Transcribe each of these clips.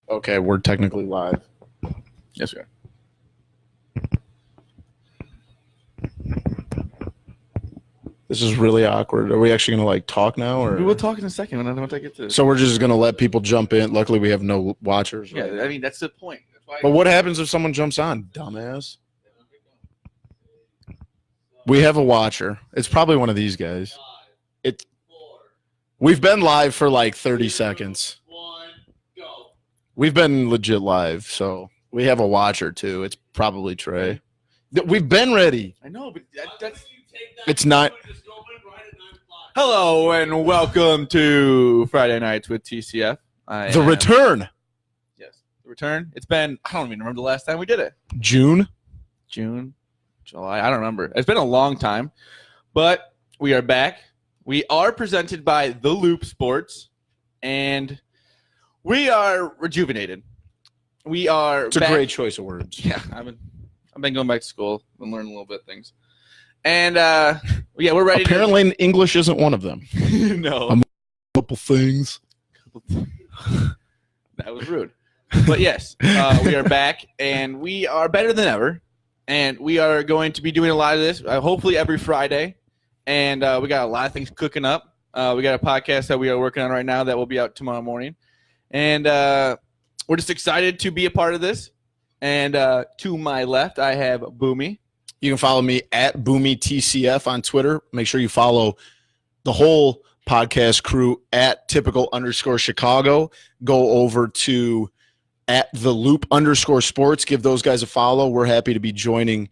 Okay, we're technically live. Yes, we are. This is really awkward. Are we actually going to talk now? Or? We will talk in a second once I get to this. So we're just going to let people jump in. Luckily, we have no watchers. Yeah, Right? I mean, that's the point. That's why But what happens if someone jumps on, dumbass? We have a watcher. It's probably one of these guys. We've been live for like 30 seconds. We've been legit live, so we have a watcher too. It's probably Trey. We've been ready. I know, but that's it's not. Hello and welcome to Friday Nights with TCF. The return. Yes, the return. It's been, I don't even remember the last time we did it. June, July. I don't remember. It's been a long time, but we are back. We are presented by The Loop Sports, and we are rejuvenated. We are. It's back. A great choice of words. Yeah, I've been going back to school and learning a little bit of things, and yeah, we're ready. Apparently, English isn't one of them. No, a couple things. That was rude, but yes, we are back, and we are better than ever, and we are going to be doing a lot of this, hopefully every Friday. And we got a lot of things cooking up. We got a podcast that we are working on right now that will be out tomorrow morning. And we're just excited to be a part of this. And to my left, I have Boomy. You can follow me at BoomyTCF on Twitter. Make sure you follow the whole podcast crew at typical_Chicago. Go over to at the loop _sports. Give those guys a follow. We're happy to be joining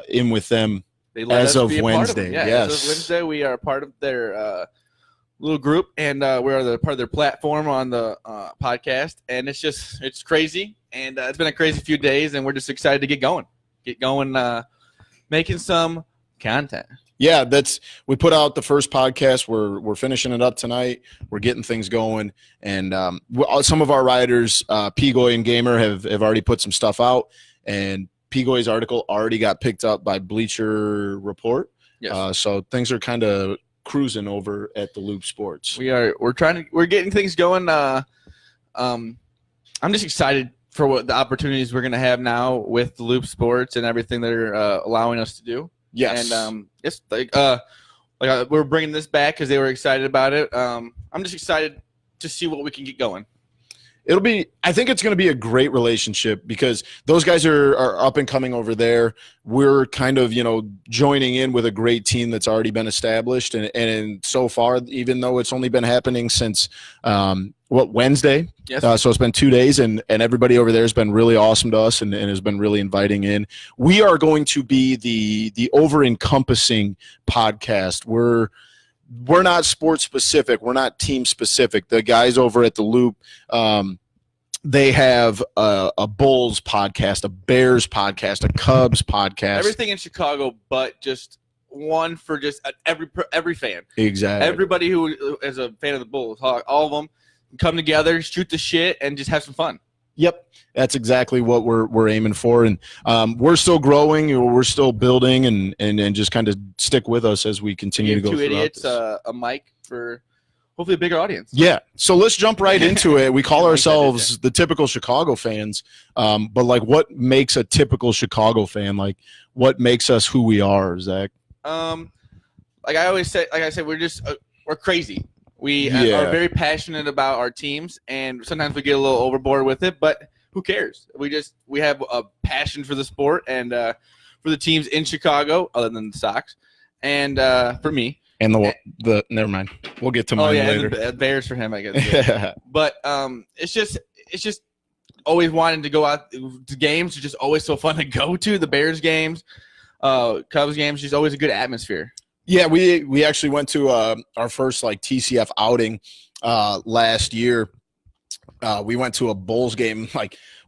in with them. As of Wednesday, yes. As of Wednesday, we are part of their little group, and we are part of their platform on the podcast. And it's crazy, and it's been a crazy few days, and we're just excited to get going, making some content. Yeah, we put out the first podcast. We're finishing it up tonight. We're getting things going, and some of our writers, Pigoy and Gamer, have already put some stuff out, and Pigoy's article already got picked up by Bleacher Report. Yes. So things are kind of cruising over at the Loop Sports. We're getting things going. I'm just excited for what the opportunities we're going to have now with the Loop Sports and everything they're allowing us to do. Yes. And it's we're bringing this back because they were excited about it. I'm just excited to see what we can get going. I think it's going to be a great relationship because those guys are up and coming over there. We're kind of, joining in with a great team that's already been established. And so far, even though it's only been happening since, Wednesday? Yes. So it's been 2 days, and everybody over there has been really awesome to us and has been really inviting in. We are going to be the over-encompassing podcast. We're not sports specific. We're not team specific. The guys over at the Loop, they have a Bulls podcast, a Bears podcast, a Cubs podcast. Everything in Chicago, but just one for just every fan. Exactly. Everybody who is a fan of the Bulls, all of them come together, shoot the shit, and just have some fun. Yep, that's exactly what we're aiming for, and we're still growing. We're still building, and just kind of stick with us as we continue to go. 2 idiots, a mic for hopefully a bigger audience. Yeah, so let's jump right into it. We call ourselves the typical Chicago fans, but what makes a typical Chicago fan? What makes us who we are, Zach? Like I said, we're crazy. We are very passionate about our teams, and sometimes we get a little overboard with it, but who cares? We have a passion for the sport and for the teams in Chicago, other than the Sox, and for me. And the never mind. We'll get to mine later. The Bears for him, I guess. Yeah. But it's just always wanting to go out to games. It's just always so fun to go to the Bears games, Cubs games. Just always a good atmosphere. Yeah, we actually went to our first TCF outing last year. We went to a Bulls game.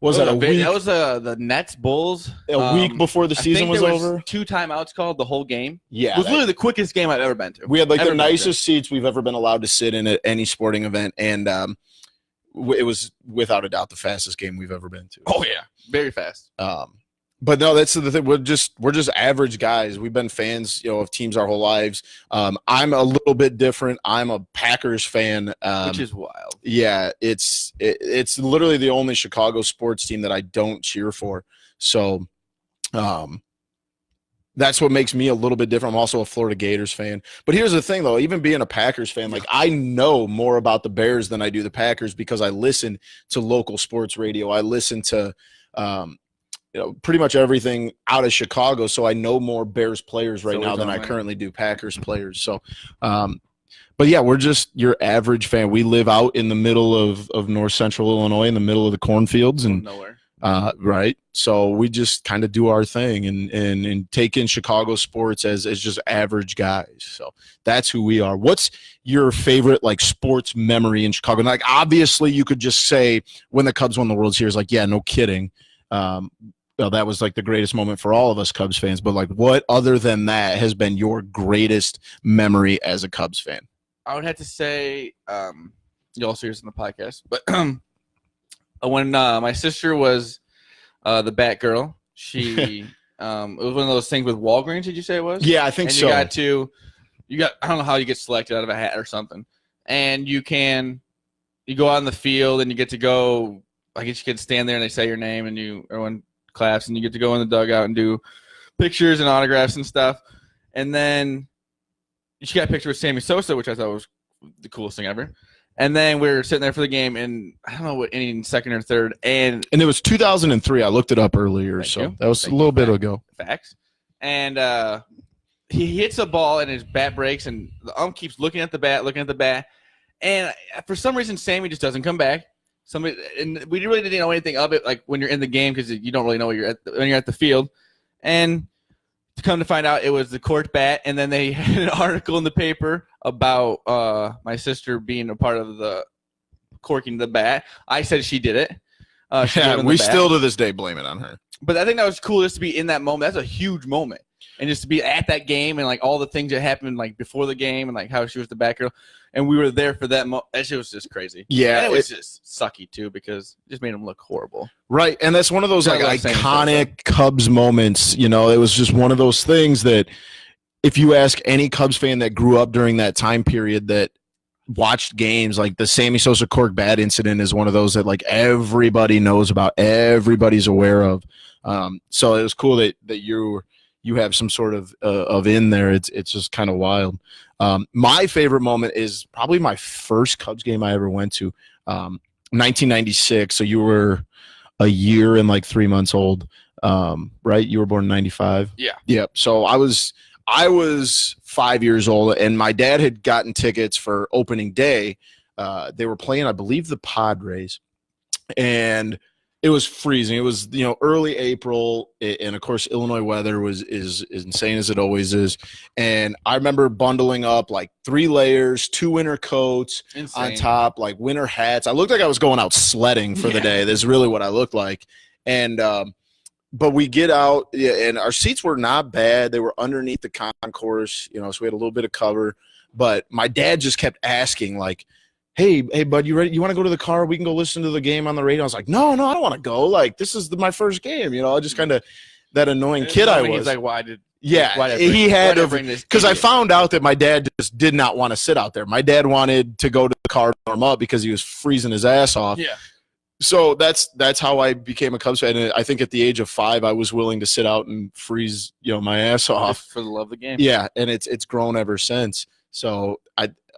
Was that a week? That was the Nets Bulls. A week before the season was over. 2 timeouts called the whole game. Yeah, it was literally the quickest game I've ever been to. We had the nicest seats we've ever been allowed to sit in at any sporting event, and it was without a doubt the fastest game we've ever been to. Oh yeah, very fast. But no, that's the thing. We're just average guys. We've been fans, of teams our whole lives. I'm a little bit different. I'm a Packers fan, which is wild. Yeah, it's literally the only Chicago sports team that I don't cheer for. So, that's what makes me a little bit different. I'm also a Florida Gators fan. But here's the thing, though. Even being a Packers fan, like I know more about the Bears than I do the Packers because I listen to local sports radio. I listen to pretty much everything out of Chicago. So I know more Bears players right now than I currently do Packers players. So, but yeah, we're just your average fan. We live out in the middle of North Central Illinois, in the middle of the cornfields, and nowhere. Right. So we just kind of do our thing and take in Chicago sports as just average guys. So that's who we are. What's your favorite sports memory in Chicago? And obviously you could just say when the Cubs won the World Series, yeah, no kidding. That was the greatest moment for all of us Cubs fans. But what other than that has been your greatest memory as a Cubs fan? I would have to say, you also hear this in the podcast, but when my sister was the Batgirl, she it was one of those things with Walgreens. Did you say it was? Yeah, I think so. You got I don't know how you get selected out of a hat or something, and you go out in the field and you get to go. I guess you can stand there and they say your name and everyone claps and you get to go in the dugout and do pictures and autographs and stuff. And then she got a picture with Sammy Sosa, which I thought was the coolest thing ever. And then we were sitting there for the game, and I don't know what inning, second or third, and it was 2003. I looked it up earlier, that was a little bit ago. Facts. And he hits a ball, and his bat breaks, and the ump keeps looking at the bat, and for some reason, Sammy just doesn't come back. And we really didn't know anything of it, when you're in the game, because you don't really know when you're at the field, and to come to find out, it was the corked bat, and then they had an article in the paper about my sister being a part of the corking the bat. I said she did it. We still to this day blame it on her. But I think that was cool just to be in that moment. That's a huge moment. And just to be at that game and all the things that happened before the game and how she was the Batgirl. And we were there for that moment. That shit was just crazy. Yeah. And it was just sucky too because it just made them look horrible. Right. And that's one of those iconic Cubs moments. It was just one of those things that if you ask any Cubs fan that grew up during that time period that watched games, the Sammy Sosa cork bat incident is one of those that everybody knows about, everybody's aware of. So it was cool that you have some sort of in there. It's just kind of wild. My favorite moment is probably my first Cubs game I ever went to, 1996. So you were a year and 3 months old, right? You were born in 95. Yeah. Yep. So I was 5 years old, and my dad had gotten tickets for opening day. They were playing, I believe, the Padres, and it was freezing. It was early April, and of course Illinois weather is insane as it always is. And I remember bundling up 3 layers, 2 winter coats on top, winter hats. I looked like I was going out sledding for the day. That's really what I looked like. And but we get out, and our seats were not bad. They were underneath the concourse, so we had a little bit of cover. But my dad just kept asking, hey, bud, you ready? You want to go to the car? We can go listen to the game on the radio. I was like, no, I don't want to go. This is my first game. I just kind of that annoying kid I was. He's why did he had to bring this? Because I found out that my dad just did not want to sit out there. My dad wanted to go to the car to warm up because he was freezing his ass off. Yeah. So that's how I became a Cubs fan. And I think at the age of 5, I was willing to sit out and freeze, my ass off for the love of the game. Yeah, and it's grown ever since. So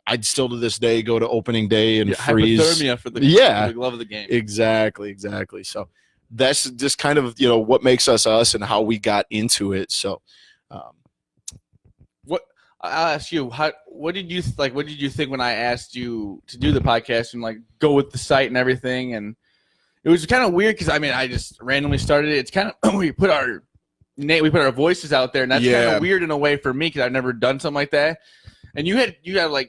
I'd still to this day go to opening day and freeze. Hypothermia for the love of the game. Exactly. So that's just kind of what makes us us and how we got into it. So, I'll ask you, what did you think when I asked you to do the podcast and go with the site and everything? And it was kind of weird because I just randomly started it. It's kind of we put our voices out there, and that's kind of weird in a way for me because I've never done something like that. And you had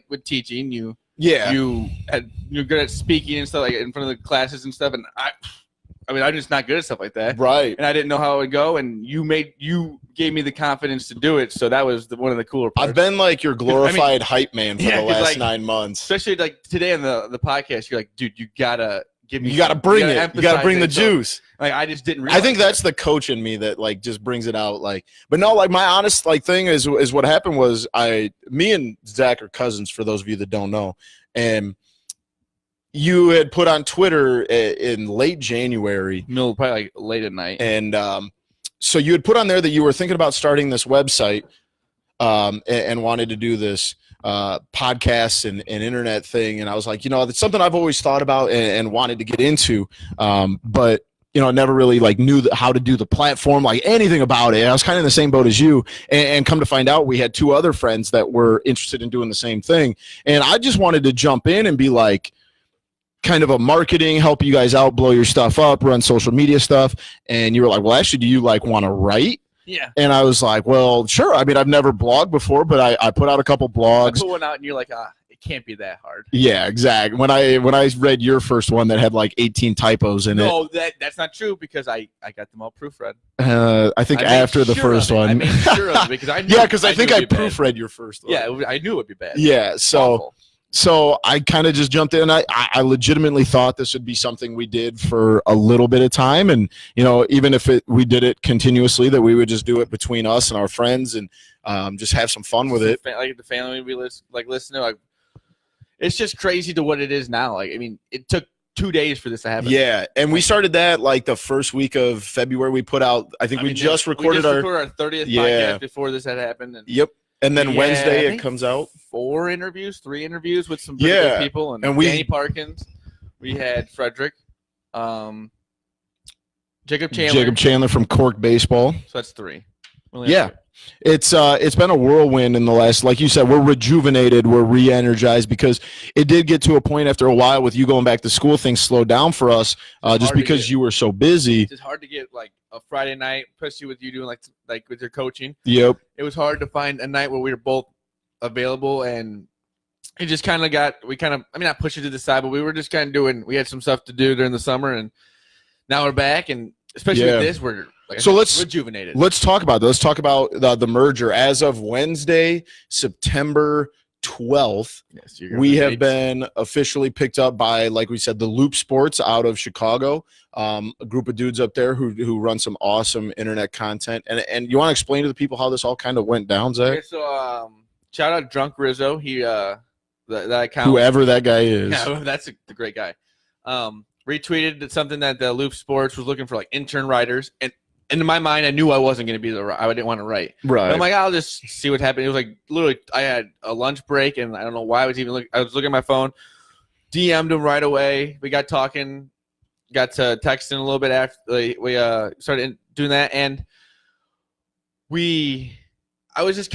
with teaching, you're good at speaking and stuff in front of the classes and stuff. And I'm just not good at stuff like that. Right. And I didn't know how it would go. And you gave me the confidence to do it. So that was one of the cooler parts. I've been your glorified hype man for the last 9 months. Especially today on the podcast, you're dude, you gotta give me. You gotta bring it. You gotta bring the juice. Like I just didn't realize I think that's the coach in me that like just brings it out. Like, but no, like my honest like thing is what happened was me and Zach are cousins for those of you that don't know, and you had put on Twitter in late January, probably like late at night, and so you had put on there that you were thinking about starting this website and wanted to do this podcasts and internet thing, and I was like, that's something I've always thought about and wanted to get into, but I never really like knew how to do the platform, like anything about it. I was kind of in the same boat as you, and come to find out, we had two other friends that were interested in doing the same thing, and I just wanted to jump in and be like, kind of a marketing, help you guys out, blow your stuff up, run social media stuff. And you were like, well, actually, do you like want to write? Yeah. And I was like, well, sure. I mean, I've never blogged before, but I put out a couple blogs. I put one out and you're like, it can't be that hard. Yeah, exactly. When I read your first one that had like 18 typos in it. No, that's not true because I got them all proofread. I think after the first one. I made sure of it because I knew. Yeah, because I think I proofread your first one. Yeah, I knew it would be bad. Yeah, Awful. So I kind of just jumped in. I legitimately thought this would be something we did for a little bit of time. And, even if we did it continuously, that we would just do it between us and our friends and just have some fun with it. Like the family we listen to. Like, it's just crazy to what it is now. Like, I mean, it took 2 days for this to happen. Yeah. And we started that like the first week of February. We put out, we just recorded our 30th podcast before this had happened. And yep. And then Wednesday it comes out. 3 interviews with some pretty good people. And Danny Parkins. We had Frederick. Jacob Chandler from Cork Baseball. So that's 3. Yeah. It's been a whirlwind in the last, like you said, we're rejuvenated, we're re-energized because it did get to a point after a while with you going back to school, things slowed down for us just because you were so busy. It's hard to get like a Friday night, especially with you doing like with your coaching. Yep. It was hard to find a night where we were both available, and it just kind of not push it to the side, but we were just kind of we had some stuff to do during the summer, and now we're back, and especially with this, we're let's rejuvenated. Let's talk about this. Let's talk about the merger. As of Wednesday, September 12th, we have been officially picked up by, like we said, the Loop Sports out of Chicago, a group of dudes up there who run some awesome internet content. And you want to explain to the people how this all kind of went down, Zach? Okay, so shout out Drunk Rizzo. He that account, whoever that guy is. Yeah, that's the great guy. Retweeted something that the Loop Sports was looking for, like intern writers, and in my mind, I knew I wasn't going to be I didn't want to write. Right. But I'm like, I'll just see what happened. It was like literally, I had a lunch break, and I don't know why I was even looking. I was looking at my phone, DM'd him right away. We got talking, got to texting a little bit after we started doing that, and I was just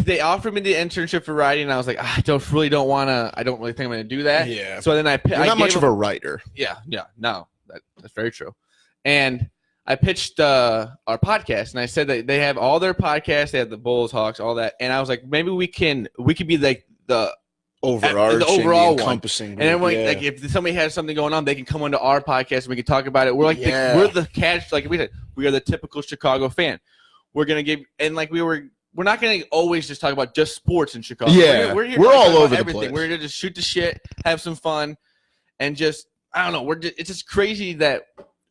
they offered me the internship for writing, and I was like, I don't really think I'm going to do that. Yeah. So then You're not much of a writer. Yeah. No, that's very true. And I pitched our podcast, and I said that they have all their podcasts. They have the Bulls, Hawks, all that. And I was like, maybe we could be like the overarching, the overall encompassing one. And then like if somebody has something going on, they can come onto our podcast and we can talk about it. We're like we're the catch. Like we said, we are the typical Chicago fan. We're gonna give we're not gonna always just talk about just sports in Chicago. Yeah, we're all over the everything. place. We're gonna just shoot the shit, have some fun, and just I don't know. It's just crazy that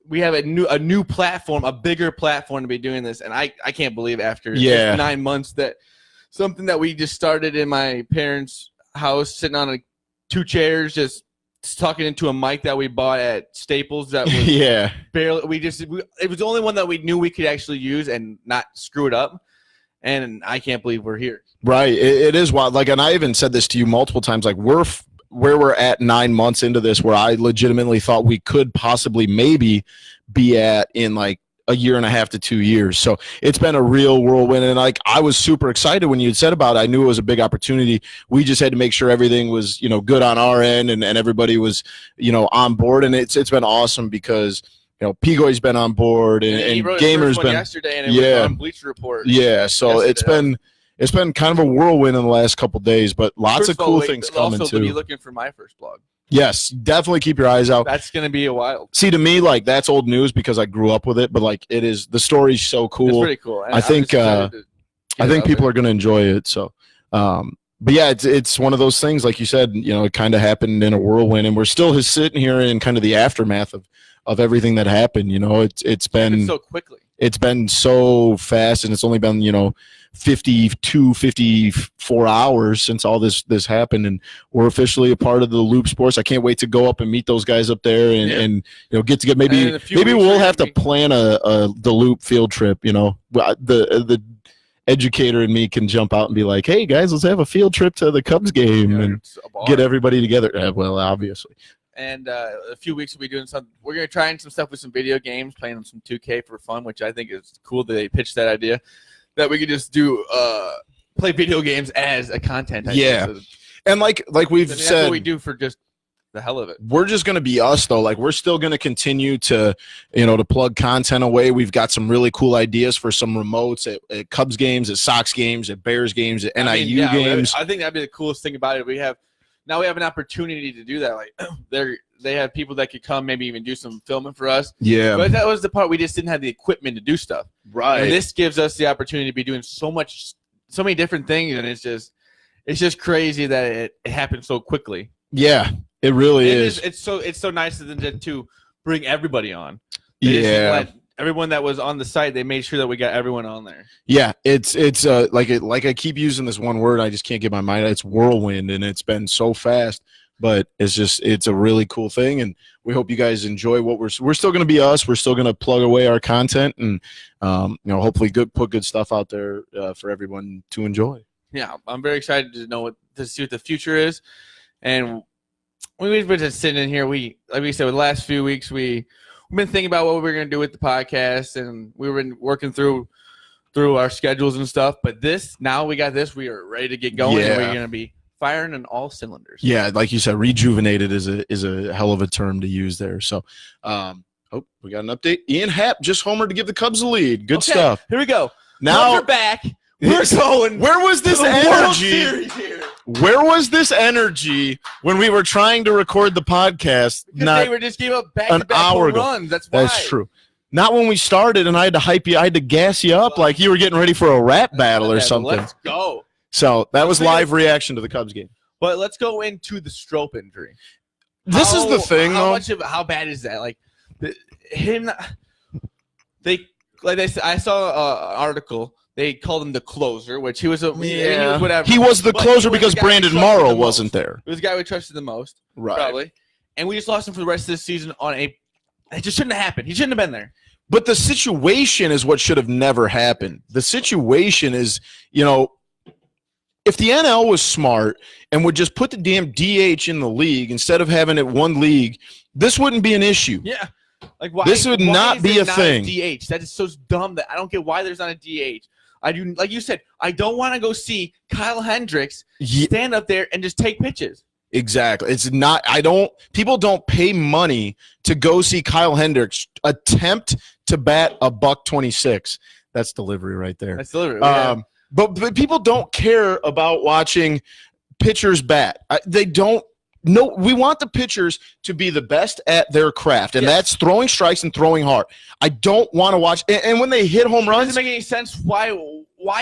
we have a new platform, a bigger platform to be doing this, and I can't believe after just 9 months that something that we just started in my parents' house, sitting on 2 chairs, just talking into a mic that we bought at Staples. That was barely. It was the only one that we knew we could actually use and not screw it up. And I can't believe we're here. Right, it is wild. Like, and I even said this to you multiple times. Like, where we're at 9 months into this, where I legitimately thought we could possibly maybe be at in like a year and a half to 2 years. So it's been a real whirlwind. And like, I was super excited when you said about it. I knew it was a big opportunity. We just had to make sure everything was, good on our end and everybody was, on board. And it's been awesome because, Pigoy's been on board and Gamer's been yesterday and it was on Bleacher Report. Yeah. So it's been kind of a whirlwind in the last couple of days, but lots of cool things coming also too. Be looking for my first blog. Yes, definitely keep your eyes out. That's going to be a wild. See, to me, like that's old news because I grew up with it, but like the story's so cool. It's pretty cool. I think people are going to enjoy it. So, but yeah, it's one of those things, like you said, it kind of happened in a whirlwind, and we're still just sitting here in kind of the aftermath of everything that happened. It's been so quickly. It's been so fast, and it's only been 54 hours since all this happened, and we're officially a part of the Loop Sports. I can't wait to go up and meet those guys up there, and get to maybe we'll have to plan the Loop field trip. The educator and me can jump out and be like, hey guys, let's have a field trip to the Cubs game and get everybody together. Well, obviously. And a few weeks we'll be doing some. We're gonna try some stuff with some video games, playing some 2K for fun, which I think is cool that they pitched that idea that we could just do play video games as a content idea. Yeah, and like we've said, that's what we do for just the hell of it. We're just gonna be us though. Like we're still gonna continue to to plug content away. We've got some really cool ideas for some remotes at Cubs games, at Sox games, at Bears games, at NIU games. I think that'd be the coolest thing about it. We have an opportunity to do that. Like they have people that could come, maybe even do some filming for us. Yeah. But that was the part we just didn't have the equipment to do stuff. Right. And this gives us the opportunity to be doing so many different things, and it's just crazy that it happened so quickly. Yeah, it really is. It's so nice of them to bring everybody on. Everyone that was on the site, they made sure that we got everyone on there. Yeah, it's like I keep using this one word, I just can't get my mind. It's whirlwind, and it's been so fast, but it's a really cool thing, and we hope you guys enjoy what we're still going to be us. We're still going to plug away our content, and hopefully put good stuff out there for everyone to enjoy. Yeah, I'm very excited to see what the future is, and we've been just sitting in here. Like we said, with the last few weeks we've been thinking about what we're going to do with the podcast, and we've been working through our schedules and stuff. But now we got this. We are ready to get going, and we're going to be firing on all cylinders. Yeah, like you said, rejuvenated is a hell of a term to use there. So, we got an update. Ian Happ just homered to give the Cubs the lead. Good stuff. Here we go. Now we're back. We're going. Where was this energy? Where was this energy when we were trying to record the podcast? They were just gave up back-to-back home runs. That's why. That's true. Not when we started, and I had to hype you. I had to gas you up like you were getting ready for a rap battle or something. Let's go. So that was live reaction to the Cubs game. But let's go into the Strop injury. This is the thing, though. How bad is that? Like I saw an article. They called him the closer, which he was whatever. He was the closer because Brandon Morrow wasn't there. It was the guy we trusted the most, right? Probably. And we just lost him for the rest of the season it just shouldn't have happened. He shouldn't have been there. But the situation is what should have never happened. The situation is, if the NL was smart and would just put the damn DH in the league instead of having it one league, this wouldn't be an issue. Yeah. Like why? This would not be a thing. DH. That is so dumb that I don't get why there's not a DH. I do, like you said, I don't want to go see Kyle Hendricks stand up there and just take pitches. Exactly. It's not. People don't pay money to go see Kyle Hendricks attempt to bat a $126. That's delivery right there. That's delivery. But people don't care about watching pitchers bat. They don't. No, we want the pitchers to be the best at their craft, and that's throwing strikes and throwing hard. I don't want to watch. And when they hit home runs, it doesn't make any sense. Why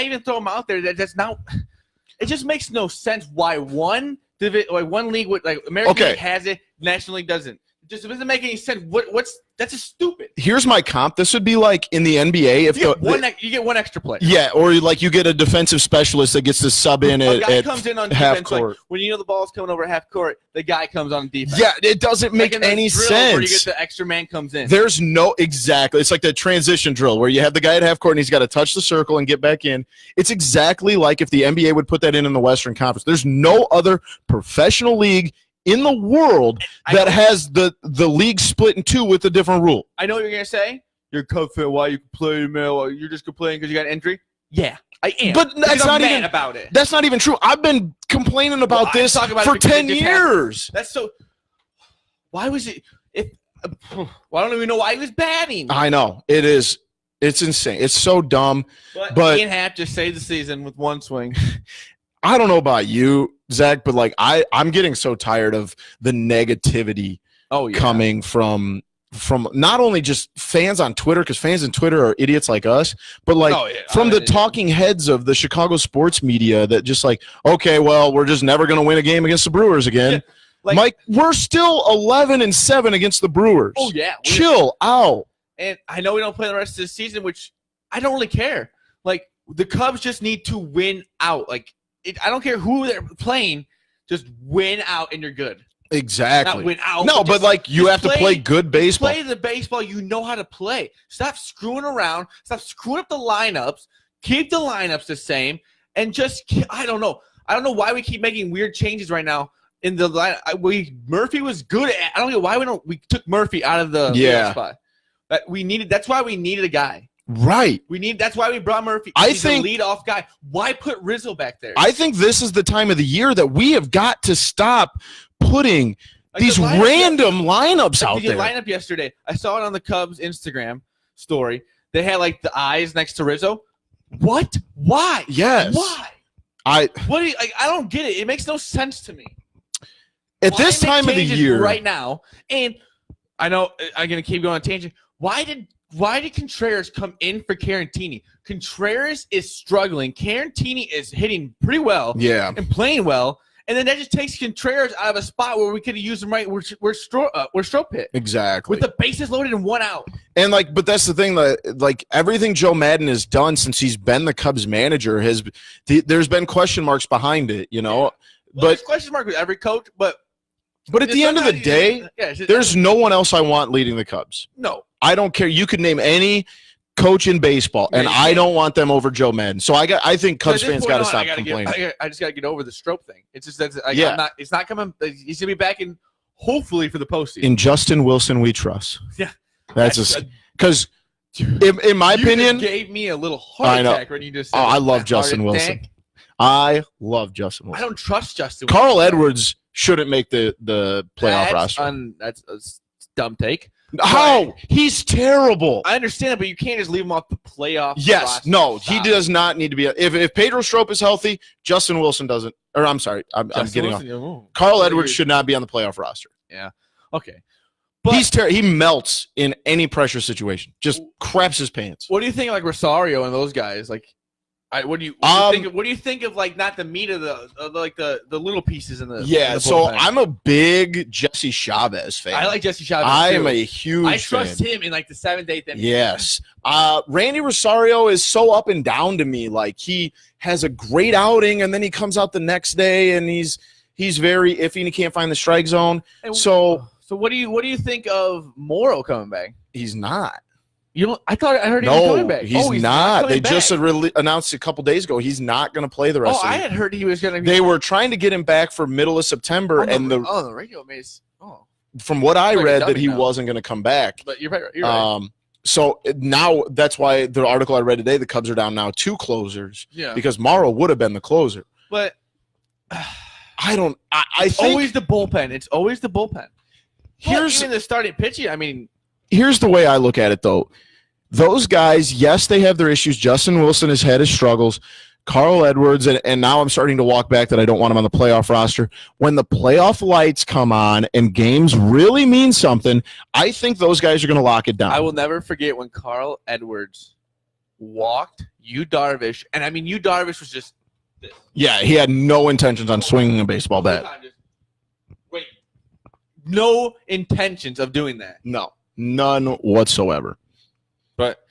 even throw them out there? That's not. It just makes no sense. Why one league would American League has it, National League doesn't. It doesn't make any sense. That's just stupid. Here's my comp. This would be like in the NBA if you get one extra player. Yeah, or like you get a defensive specialist that gets to sub in at comes in on half defense, court. When the ball's coming over half court, the guy comes on defense. Yeah, it doesn't make any sense. Where you get the extra man comes in. There's exactly. It's like the transition drill where you have the guy at half court and he's got to touch the circle and get back in. It's exactly like if the NBA would put that in the Western Conference. There's no other professional league in the world that has the league split in two with a different rule. I know what you're going to say. You're confident why you complain, man. You're just complaining because you got an injury? Yeah, I am. But that's not even about it. That's not even true. I've been complaining about this for 10 years. That's so. Why was it? Well, I don't even know why he was batting. I know. It is. It's insane. It's so dumb. But Ian Happ just saved the season with one swing. I don't know about you, Zach, but I'm getting so tired of the negativity coming from not only just fans on Twitter, because fans on Twitter are idiots like us, but from the talking heads of the Chicago sports media that just okay, well, we're just never going to win a game against the Brewers again. Like, Mike, we're still 11-7 against the Brewers. Oh yeah, chill out. And I know we don't play the rest of the season, which I don't really care. Like the Cubs just need to win out. Like I don't care who they're playing, just win out and you're good. Exactly. Not win out. No, but like you have to play good baseball. Play the baseball you know how to play. Stop screwing around. Stop screwing up the lineups. Keep the lineups the same, and just I don't know. I don't know why we keep making weird changes right now in the line. Murphy was good at. I don't know why we took Murphy out of the spot. That's why we needed a guy. Right. That's why we brought Murphy. I He's think the leadoff guy. Why put Rizzo back there? I think this is the time of the year that we have got to stop putting these random lineups out there. The lineup yesterday, I saw it on the Cubs Instagram story. They had like the eyes next to Rizzo. What? Why? Yes. Why? I don't get it. It makes no sense to me. At this time of the year, right now, and I know I'm gonna keep going on tangent. Why did Contreras come in for Carantini? Contreras is struggling. Carantini is hitting pretty well, and playing well, and then that just takes Contreras out of a spot where we could have used him right where Strop hit. Exactly. With the bases loaded and 1 out. And but that's the thing that everything Joe Madden has done since he's been the Cubs manager there's been question marks behind it, you know. Well, but there's question marks with every coach, but at the end of the day, there's no one else I want leading the Cubs. No. I don't care. You could name any coach in baseball, and I don't want them over Joe Madden. So I think Cubs fans got to stop complaining. I just got to get over the Strop thing. It's just it's not coming. He's gonna be back in hopefully for the postseason. In Justin Wilson, we trust. Yeah, that's because in my opinion, you gave me a little heart attack when you just said I love Justin Wilson. I love Justin Wilson. I don't trust Justin Wilson. Carl Edwards shouldn't make the playoff roster. That's a dumb take. How? He's terrible. I understand it, but you can't just leave him off the playoff. Yes. roster. No, he does not need to be. If Pedro Strop is healthy, Justin Wilson doesn't. Or I'm sorry, I'm getting off. Carl Edwards should not be on the playoff roster. Yeah. Okay. But he's he melts in any pressure situation. Just craps his pants. What do you think of Rosario and those guys? What do you think of not the meat of the little pieces in the so I'm a big Jesse Chavez fan. I like Jesse Chavez. I am a huge I trust him in the 7th, 8th inning. Yes. Randy Rosario is so up and down to me. He has a great outing and then he comes out the next day and he's very iffy and he can't find the strike zone. And so what do you think of Morrow coming back? He's not. I heard he was coming back. He's not. They just announced a couple days ago he's not going to play the rest of the year. I had heard he was going to be. They were trying to get him back for middle of September. The radio maze. Oh. From what I read, that he wasn't going to come back. But you're right. So now that's why the article I read today, the Cubs are down now 2 closers. Yeah. Because Morrow would have been the closer. But I think always the bullpen. It's always the bullpen. Even the starting pitching, I mean. Here's the way I look at it, though. Those guys, yes, they have their issues. Justin Wilson has had his struggles. Carl Edwards, and now I'm starting to walk back that I don't want him on the playoff roster. When the playoff lights come on and games really mean something, I think those guys are going to lock it down. I will never forget when Carl Edwards walked Yu Darvish, and I mean Yu Darvish was just this. Yeah, he had no intentions on swinging a baseball bat. No intentions of doing that. No, none whatsoever. But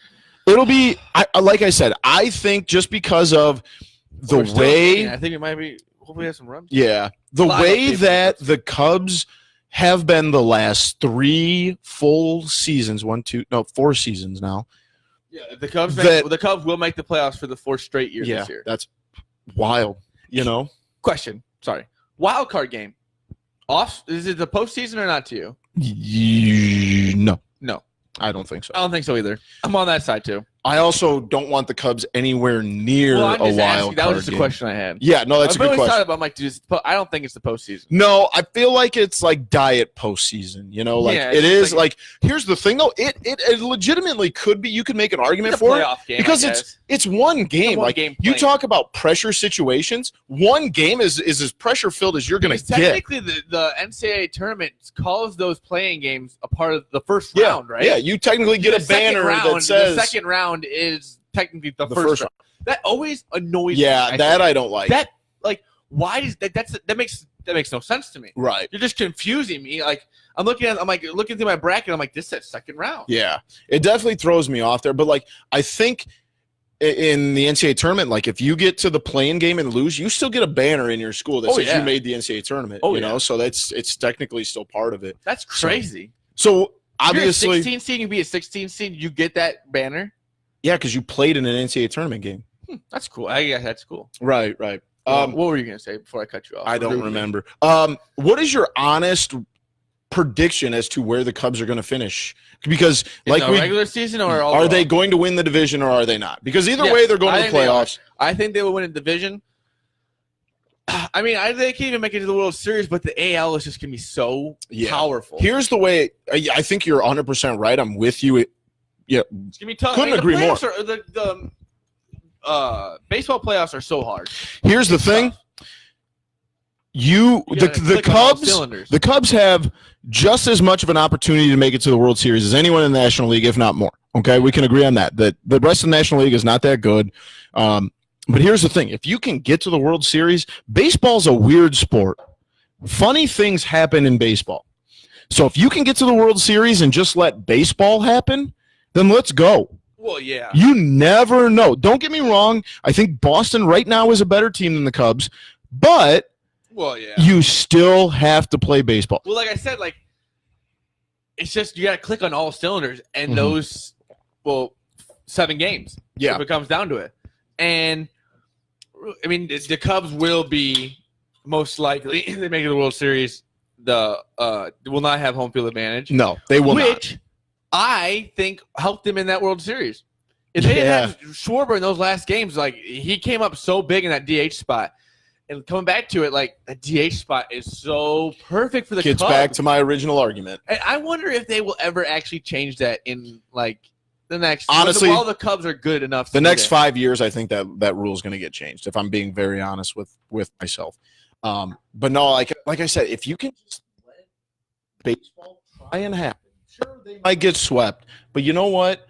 it'll be, like I said, I think just because of the way. I think it might be. Hopefully, have some runs. Yeah, the way that the Cubs have been the last 3 full seasons, 4 seasons now. Yeah, the Cubs will make the playoffs for the 4th straight year this year. That's wild. Question. Sorry. Wild card game. Is it the postseason or not to you? No. I don't think so. I don't think so either. I'm on that side too. I also don't want the Cubs anywhere near a wild card. That was just a question I had. Yeah, no, that's a good question. I don't think it's the postseason. No, I feel like it's like diet postseason. It is like. Here's the thing, though. It legitimately could be. You could make an argument for it because it's one game. You talk about pressure situations. One game is as pressure filled as you're going to get. Technically, the NCAA tournament calls those playing games a part of the first round, right? Yeah, you technically get a banner that says the second round is technically the first round. That always annoys me. Yeah, that I don't like. That why does that makes that makes no sense to me. Right. You're just confusing me. Like I'm looking through my bracket. I'm like, this says second round. Yeah, it definitely throws me off there. But like, I think in the NCAA tournament, like if you get to the play-in game and lose, you still get a banner in your school that says you made the NCAA tournament. You know, so it's technically still part of it. That's crazy. So obviously, you're a 16 seed, you be a 16 seed, you get that banner. Yeah, because you played in an NCAA tournament game. That's cool. I guess that's cool. Right. What were you gonna say before I cut you off? I don't remember. What is your honest prediction as to where the Cubs are going to finish? Because regular season or are they going to win the division or are they not? Because either way, they're going to the playoffs. I think they will win a division. I mean, they can't even make it to the World Series, but the AL is just going to be so powerful. Here's the way. I think you're 100% right. I'm with you. It's going to be tough. Couldn't agree more. The baseball playoffs are so hard. Here's the thing. The Cubs have just as much of an opportunity to make it to the World Series as anyone in the National League, if not more. Okay, we can agree on that. That the rest of the National League is not that good. But here's the thing. If you can get to the World Series, baseball's a weird sport. Funny things happen in baseball. So if you can get to the World Series and just let baseball happen, then let's go. Well, yeah. You never know. Don't get me wrong. I think Boston right now is a better team than the Cubs, but you still have to play baseball. Well, like I said, it's just you got to click on all cylinders, and those 7 games. Yeah, if it comes down to it. And I mean, the Cubs will be most likely if they make it to the World Series. Will not have home field advantage. No, they will not. Which I think helped them in that World Series. If they didn't have Schwarber in those last games, he came up so big in that DH spot. And coming back to it, the DH spot is so perfect for the Cubs. Gets back to my original argument. And I wonder if they will ever actually change that in the next. Honestly, while the Cubs are good enough. The next 5 years, I think that rule is going to get changed. If I'm being very honest with myself, but no, like I said, if you can just let baseball try and happen, sure they might get swept, but you know what?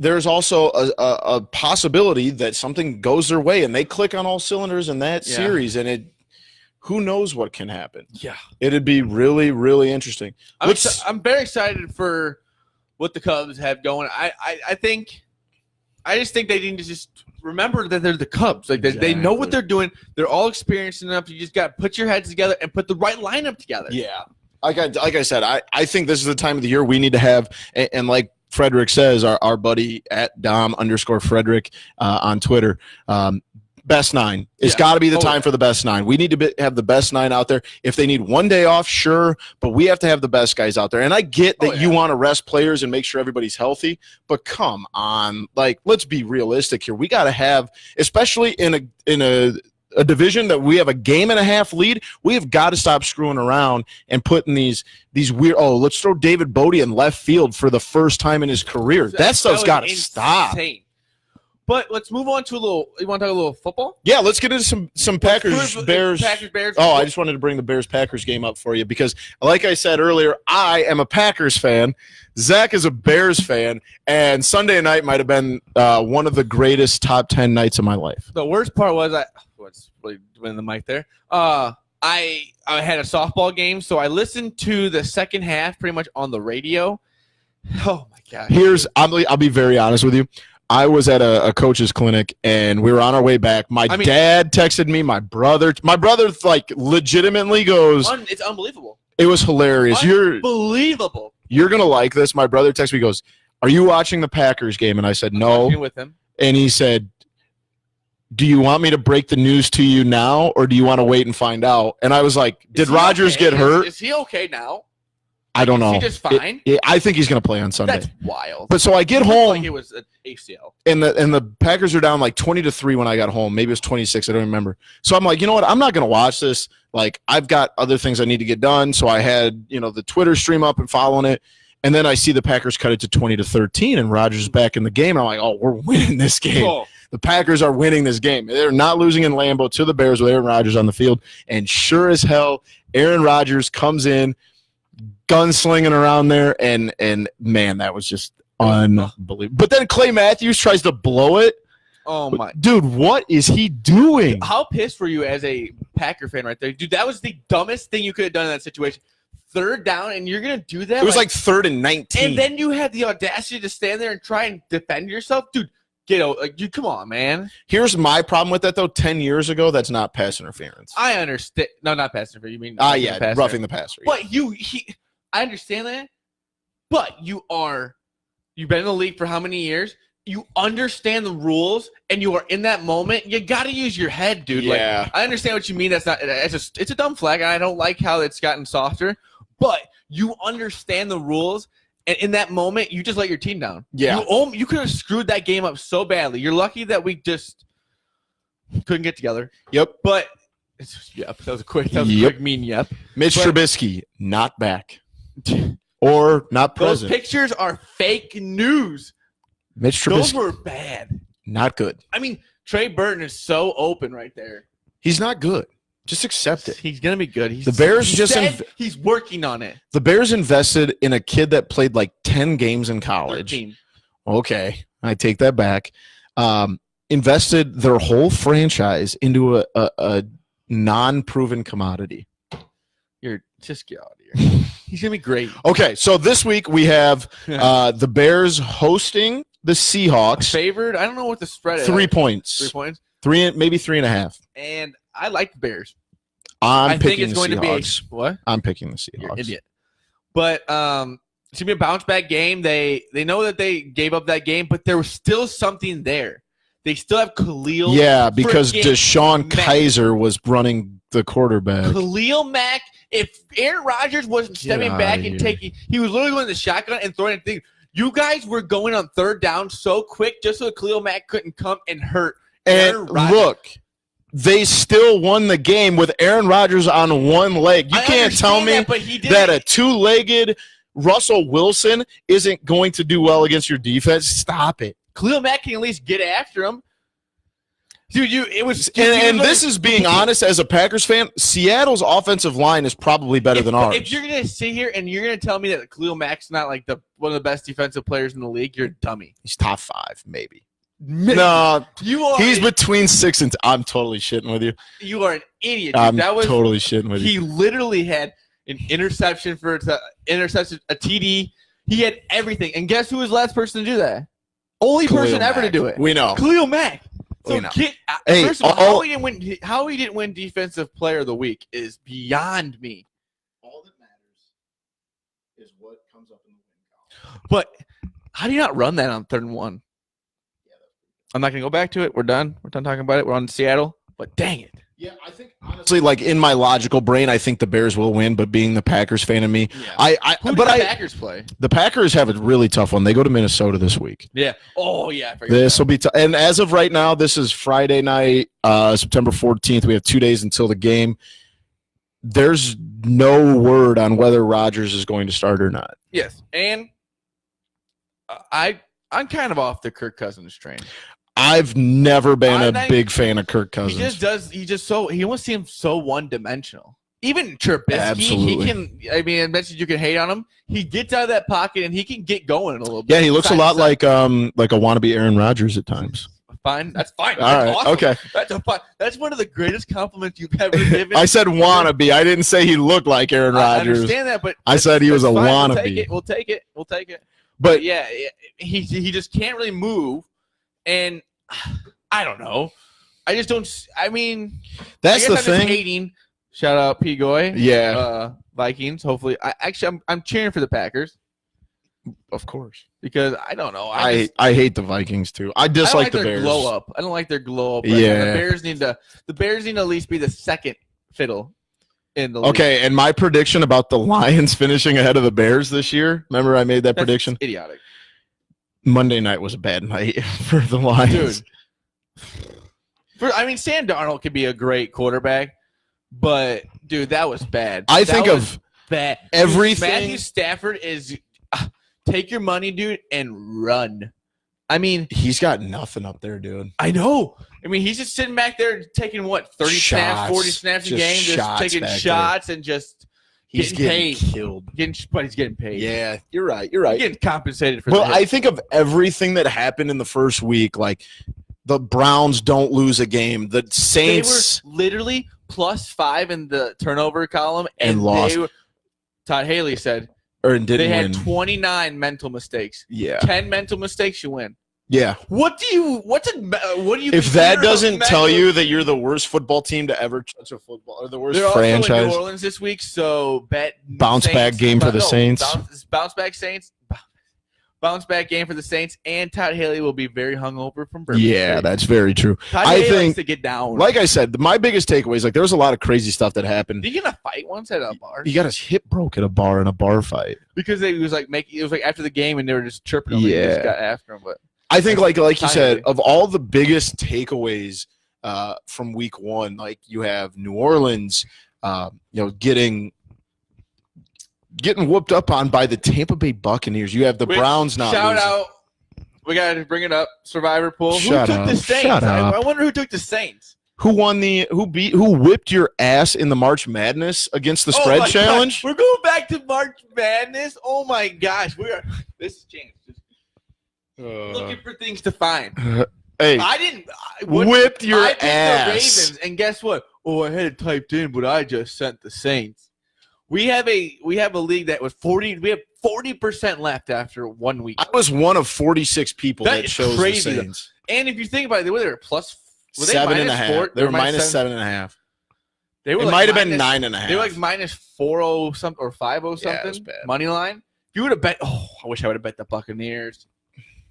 There's also a possibility that something goes their way and they click on all cylinders in that series, and who knows what can happen. Yeah, it'd be really, really interesting. I'm very excited for what the Cubs have going. I just think they need to just remember that they're the Cubs. They know what they're doing. They're all experienced enough. You just got to put your heads together and put the right lineup together. Yeah, like I said, I think this is the time of the year we need to have, and like Frederick says, our buddy at Dom_Frederick on Twitter, best 9. It's got to be the time for the best 9. We need to have the best 9 out there. If they need one day off, sure, but we have to have the best guys out there. And I get that you want to rest players and make sure everybody's healthy, but come on, let's be realistic here. We got to have, especially in a division that we have a game and a half lead, we have got to stop screwing around and putting these weird. Oh, let's throw David Bodie in left field for the first time in his career. That stuff's got to stop. But let's move on to a little. You want to talk a little football? Yeah, let's get into some Packers Bears. Bears. Oh, I just wanted to bring the Bears Packers game up for you because, like I said earlier, I am a Packers fan. Zach is a Bears fan, and Sunday night might have been one of the greatest top 10 nights of my life. The worst part was what's really doing the mic there. I had a softball game, so I listened to the second half pretty much on the radio. Oh my gosh! I'll be very honest with you. I was at a coach's clinic, and we were on our way back. My dad texted me. My brother legitimately goes, "It's unbelievable." It was hilarious. Unbelievable. You're gonna like this. My brother texted me, goes, "Are you watching the Packers game?" And I said, "No." I'm watching with him. And he said, "Do you want me to break the news to you now, or do you want to wait and find out?" And I was like, "Did Rodgers get hurt? Is he okay now?" I don't know. Is he just fine? I think he's going to play on Sunday. That's wild. But so I get home. Like it was an ACL. And the Packers are down 20-3 when I got home. Maybe it was 26. I don't remember. So I'm like, you know what? I'm not going to watch this. I've got other things I need to get done. So I had, the Twitter stream up and following it. And then I see the Packers cut it to 20-13 and Rodgers is back in the game. And I'm like, oh, we're winning this game. Oh. The Packers are winning this game. They're not losing in Lambeau to the Bears with Aaron Rodgers on the field. And sure as hell, Aaron Rodgers comes in, gunslinging around there, and man, that was just unbelievable. But then Clay Matthews tries to blow it. Oh my dude, what is he doing? How pissed were you as a Packer fan right there? Dude, that was the dumbest thing you could have done in that situation. 3rd down, and you're going to do that? It was like 3rd and 19. And then you had the audacity to stand there and try and defend yourself? Dude, get out. Like, dude, come on, man. Here's my problem with that, though. 10 years ago, that's not pass interference. I understand. No, not pass interference. You mean roughing the passer. But I understand that. But you've been in the league for how many years? You understand the rules, and you are in that moment. You got to use your head, dude. Yeah. Like, I understand what you mean. It's a dumb flag, and I don't like how it's gotten softer. But you understand the rules, and in that moment, you just let your team down. Yeah. You could have screwed that game up so badly. You're lucky that we just couldn't get together. Yep. But that was a quick mean yep. Mitch Trubisky, not back. Or not present. Those pictures are fake news. Mitch Trubisky. Those were bad. Not good. I mean, Trey Burton is so open right there. He's not good. Just accept it. He's going to be good. The Bears he's working on it. The Bears invested in a kid that played like 10 games in college. 13. Okay, I take that back. Invested their whole franchise into a non-proven commodity. Just get out of here. He's going to be great. Okay, so this week we have the Bears hosting the Seahawks. Favored? I don't know what the spread is. 3 points. 3 points? Maybe 3.5. And I like the Bears. I think it's going to be what? I'm picking the Seahawks. You're an idiot. But it's going to be a bounce-back game. They know that they gave up that game, but there was still something there. They still have Khalil. Yeah, because Deshaun Kaiser was running the quarterback. Khalil Mack, if Aaron Rodgers wasn't stepping back and he was literally going to the shotgun and throwing things. You guys were going on 3rd down so quick just so Khalil Mack couldn't come and hurt Aaron Rodgers. Look, they still won the game with Aaron Rodgers on one leg. You can't tell me that a 2-legged Russell Wilson isn't going to do well against your defense. Stop it. Khalil Mack can at least get after him. Dude, it was – And this is being honest as a Packers fan. Seattle's offensive line is probably better than ours. If you're going to sit here and you're going to tell me that Khalil Mack's not like one of the best defensive players in the league, you're a dummy. He's top 5, maybe. No, he's between 6 and – I'm totally shitting with you. You are an idiot. Dude. I'm totally shitting with you. He literally had an interception a TD. He had everything. And guess who was the last person to do that? Only person ever to do it. We know. Khalil Mack. So first of all, how he didn't win Defensive Player of the Week is beyond me. All that matters is what comes up in the win column. But how do you not run that on 3rd and 1? I'm not going to go back to it. We're done. We're done talking about it. We're on Seattle. But dang it. Yeah, I think honestly, like in my logical brain, I think the Bears will win. But being the Packers fan of me, Who do the Packers play? The Packers have a really tough one. They go to Minnesota this week. Yeah. Oh yeah. This will be tough. And as of right now, this is Friday night, September 14th. We have 2 days until the game. There's no word on whether Rodgers is going to start or not. Yes, and I'm kind of off the Kirk Cousins train. I've never been a big fan of Kirk Cousins. He almost seems so one-dimensional. Even Trubisky, Absolutely. I mentioned you can hate on him. He gets out of that pocket and he can get going a little bit. Yeah, he looks a lot like a wannabe Aaron Rodgers at times. Fine, that's fine. All That's right, awesome. okay. That's one of the greatest compliments you've ever given. I said wannabe. I didn't say he looked like Aaron Rodgers. I understand that, but I said he was a wannabe. We'll take it. But yeah, he just can't really move, and I don't know. I just don't. I mean, that's the thing. Just hating. Shout out P. Goy. Yeah. Vikings. Hopefully, I'm cheering for the Packers. Of course. Because I don't know. I hate the Vikings too. I dislike the Bears. Glow up. I don't like their glow up. Yeah. The Bears need to at least be the second fiddle in the league. Okay, and my prediction about the Lions finishing ahead of the Bears this year. Remember I made that prediction? Idiotic. Monday night was a bad night for the Lions. Dude. Sam Darnold could be a great quarterback, but dude, that was bad. I think of bad. Everything. Matthew Stafford is take your money, dude, and run. I mean, he's got nothing up there, dude. I know. I mean, he's just sitting back there taking 30 snaps, 40 snaps a game, just taking shots and just he's getting killed. But he's getting paid. Yeah, you're right. You're right. He's getting compensated for that. Well, I think of everything that happened in the first week, like The Browns don't lose a game. The Saints They were literally +5 in the turnover column and lost. Todd Haley said didn't they had win. 29 mental mistakes. Yeah. 10 mental mistakes, you win. Yeah. What do you If that consider doesn't tell mental- you that you're the worst football team to ever touch a football or the worst They're also in franchise, New Orleans this week, so bet bounce Saints, back game for the Saints. Bounce back Saints. Bounce back game for the Saints, and Todd Haley will be very hungover from Bourbon Yeah, Street. that's very true. Todd I Haley think, likes to get down. like I said, my biggest takeaway is like there was a lot of crazy stuff that happened. Did he get in a fight once at a bar? He got his hip broke at a bar in a bar fight. Because it was like after the game and they were just chirping him. Yeah. He just got after him, but I think like you said, Haley. of all the biggest takeaways from week one, like you have New Orleans, getting whooped up on by the Tampa Bay Buccaneers. You have the Browns not shout losing. out. We got to bring it up. Survivor pool. Shut who took up. the Saints? Shut up. I wonder who took the Saints. Who whipped your ass in the March Madness against the spread my challenge? God. We're going back to March Madness. Oh my gosh, this is James. Just looking for things to find. Hey, whipped your I picked ass. the Ravens, and guess what? Oh, I had it typed in, but I just sent the Saints. We have a league that was 40. We have 40% left after 1 week. I was one of 46 people That that is chose crazy, the Saints. And if you think about it, they were plus. Were they 7.5. They were minus -4? 7.5. They were It like might have been minus- 9.5. They were like -40 something or 50 something. Yeah, it was bad. Money line. If you would have bet, I wish I would have bet the Buccaneers.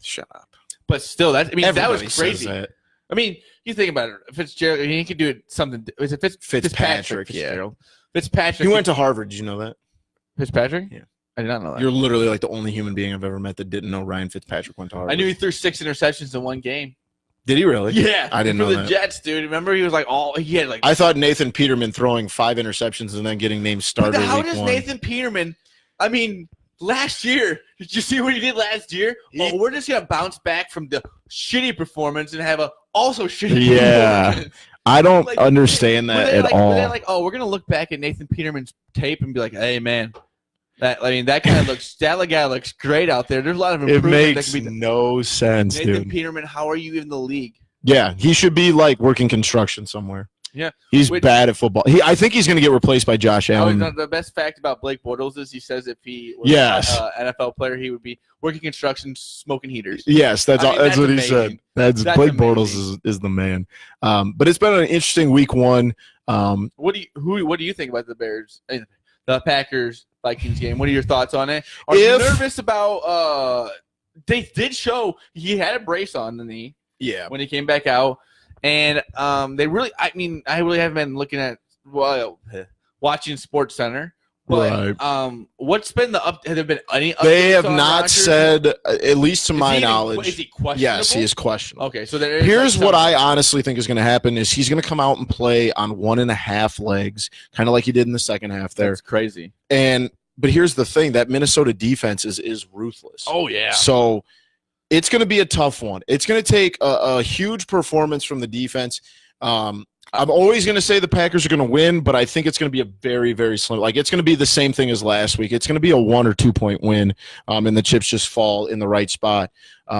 Shut up. But still, that Everybody was says crazy. that. I mean, you think about it. Fitzgerald, he could do it something. Was it Fitzpatrick, Fitzgerald. Fitzpatrick. He went to Harvard. Did you know that? Fitzpatrick. Yeah. I did not know that. You're literally like the only human being I've ever met that didn't know Ryan Fitzpatrick went to Harvard. I knew he threw 6 interceptions in one game. Did he really? Yeah, I didn't for know the that. Jets, dude. Remember, he was like he had like. I thought Nathan Peterman throwing 5 interceptions and then getting named starter How week does 1. Nathan Peterman? I mean, last year, did you see what he did last year? We're just gonna bounce back from the shitty performance and have a also shitty. Yeah. performance. I don't Like, understand Were that they at like, all. Were they like, we're gonna look back at Nathan Peterman's tape and be like, hey man, that guy looks great out there. There's a lot of It improvement makes that can be. no sense, Nathan dude. Peterman, how are you in the league? Yeah, he should be like working construction somewhere. Yeah. He's bad at football. I think he's going to get replaced by Josh Allen. The best fact about Blake Bortles is he says if he was Yes. an NFL player, he would be working construction, smoking heaters. Yes, that's I mean, that's what that's he amazing. said. That's Blake amazing. Bortles is the man. But it's been an interesting week 1. What do you think about the Bears, the Packers Vikings game? What are your thoughts on it? Are you nervous about? They did show he had a brace on the knee. Yeah. When he came back out, and they really. I mean, I really haven't been looking at watching Sports Center. But Right. What's been the up? Have there been any? They updates have on not Rodgers? said, at least to my knowledge. Is he questionable? Yes, he is questionable. Okay, so there is. Here's like what I honestly think is going to happen: is he's going to come out and play on 1.5 legs, kind of like he did in the second half there. That's crazy. But here's the thing: that Minnesota defense is ruthless. Oh yeah. So it's going to be a tough one. It's going to take a huge performance from the defense. I'm always going to say the Packers are going to win, but I think it's going to be a very, very slim. Like, it's going to be the same thing as last week. It's going to be a 1 or 2 point win, and the chips just fall in the right spot. In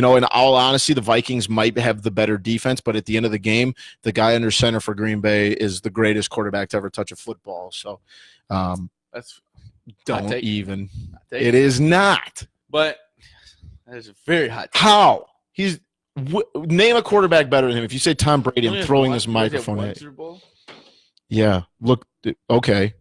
all honesty, the Vikings might have the better defense, but at the end of the game, the guy under center for Green Bay is the greatest quarterback to ever touch a football. So That's don't take. even. Take It is not. But that is a very hot. Take. How? Name a quarterback better than him. If you say Tom Brady, I'm throwing this microphone at you. Yeah. Look. Okay.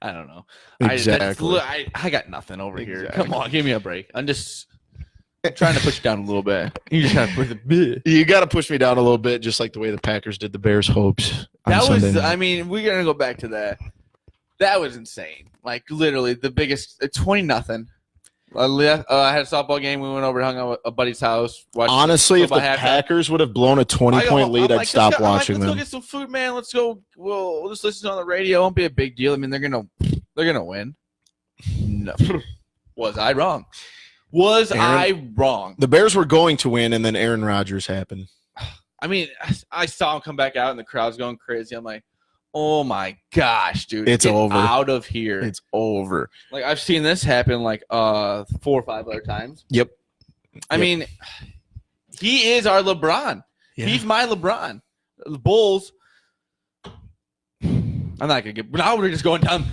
I don't know. Exactly. I got nothing over here. Exactly. Come on, give me a break. I'm trying to push you down a little bit. You just kind of put the. You got to push me down a little bit, just like the way the Packers did the Bears' hopes. That was. Sunday night. I mean, we're gonna go back to that. That was insane. Like literally the biggest. 20-0. I had a softball game. We went over, hung out at a buddy's house. Honestly, if the Packers would have blown a 20-point lead, I'd stop watching them. Let's go get some food, man. Let's go. We'll just listen on the radio. It won't be a big deal. I mean, they're gonna win. No, was I wrong? I wrong? The Bears were going to win, and then Aaron Rodgers happened. I mean, I saw him come back out, and the crowd's going crazy. I'm like, oh my gosh, dude! It's Get over. Out of here! It's over. Like I've seen this happen like 4 or 5 other times. Yep. I mean, He is our LeBron. Yeah. He's my LeBron. The Bulls. I'm not gonna get. Now we're just going down.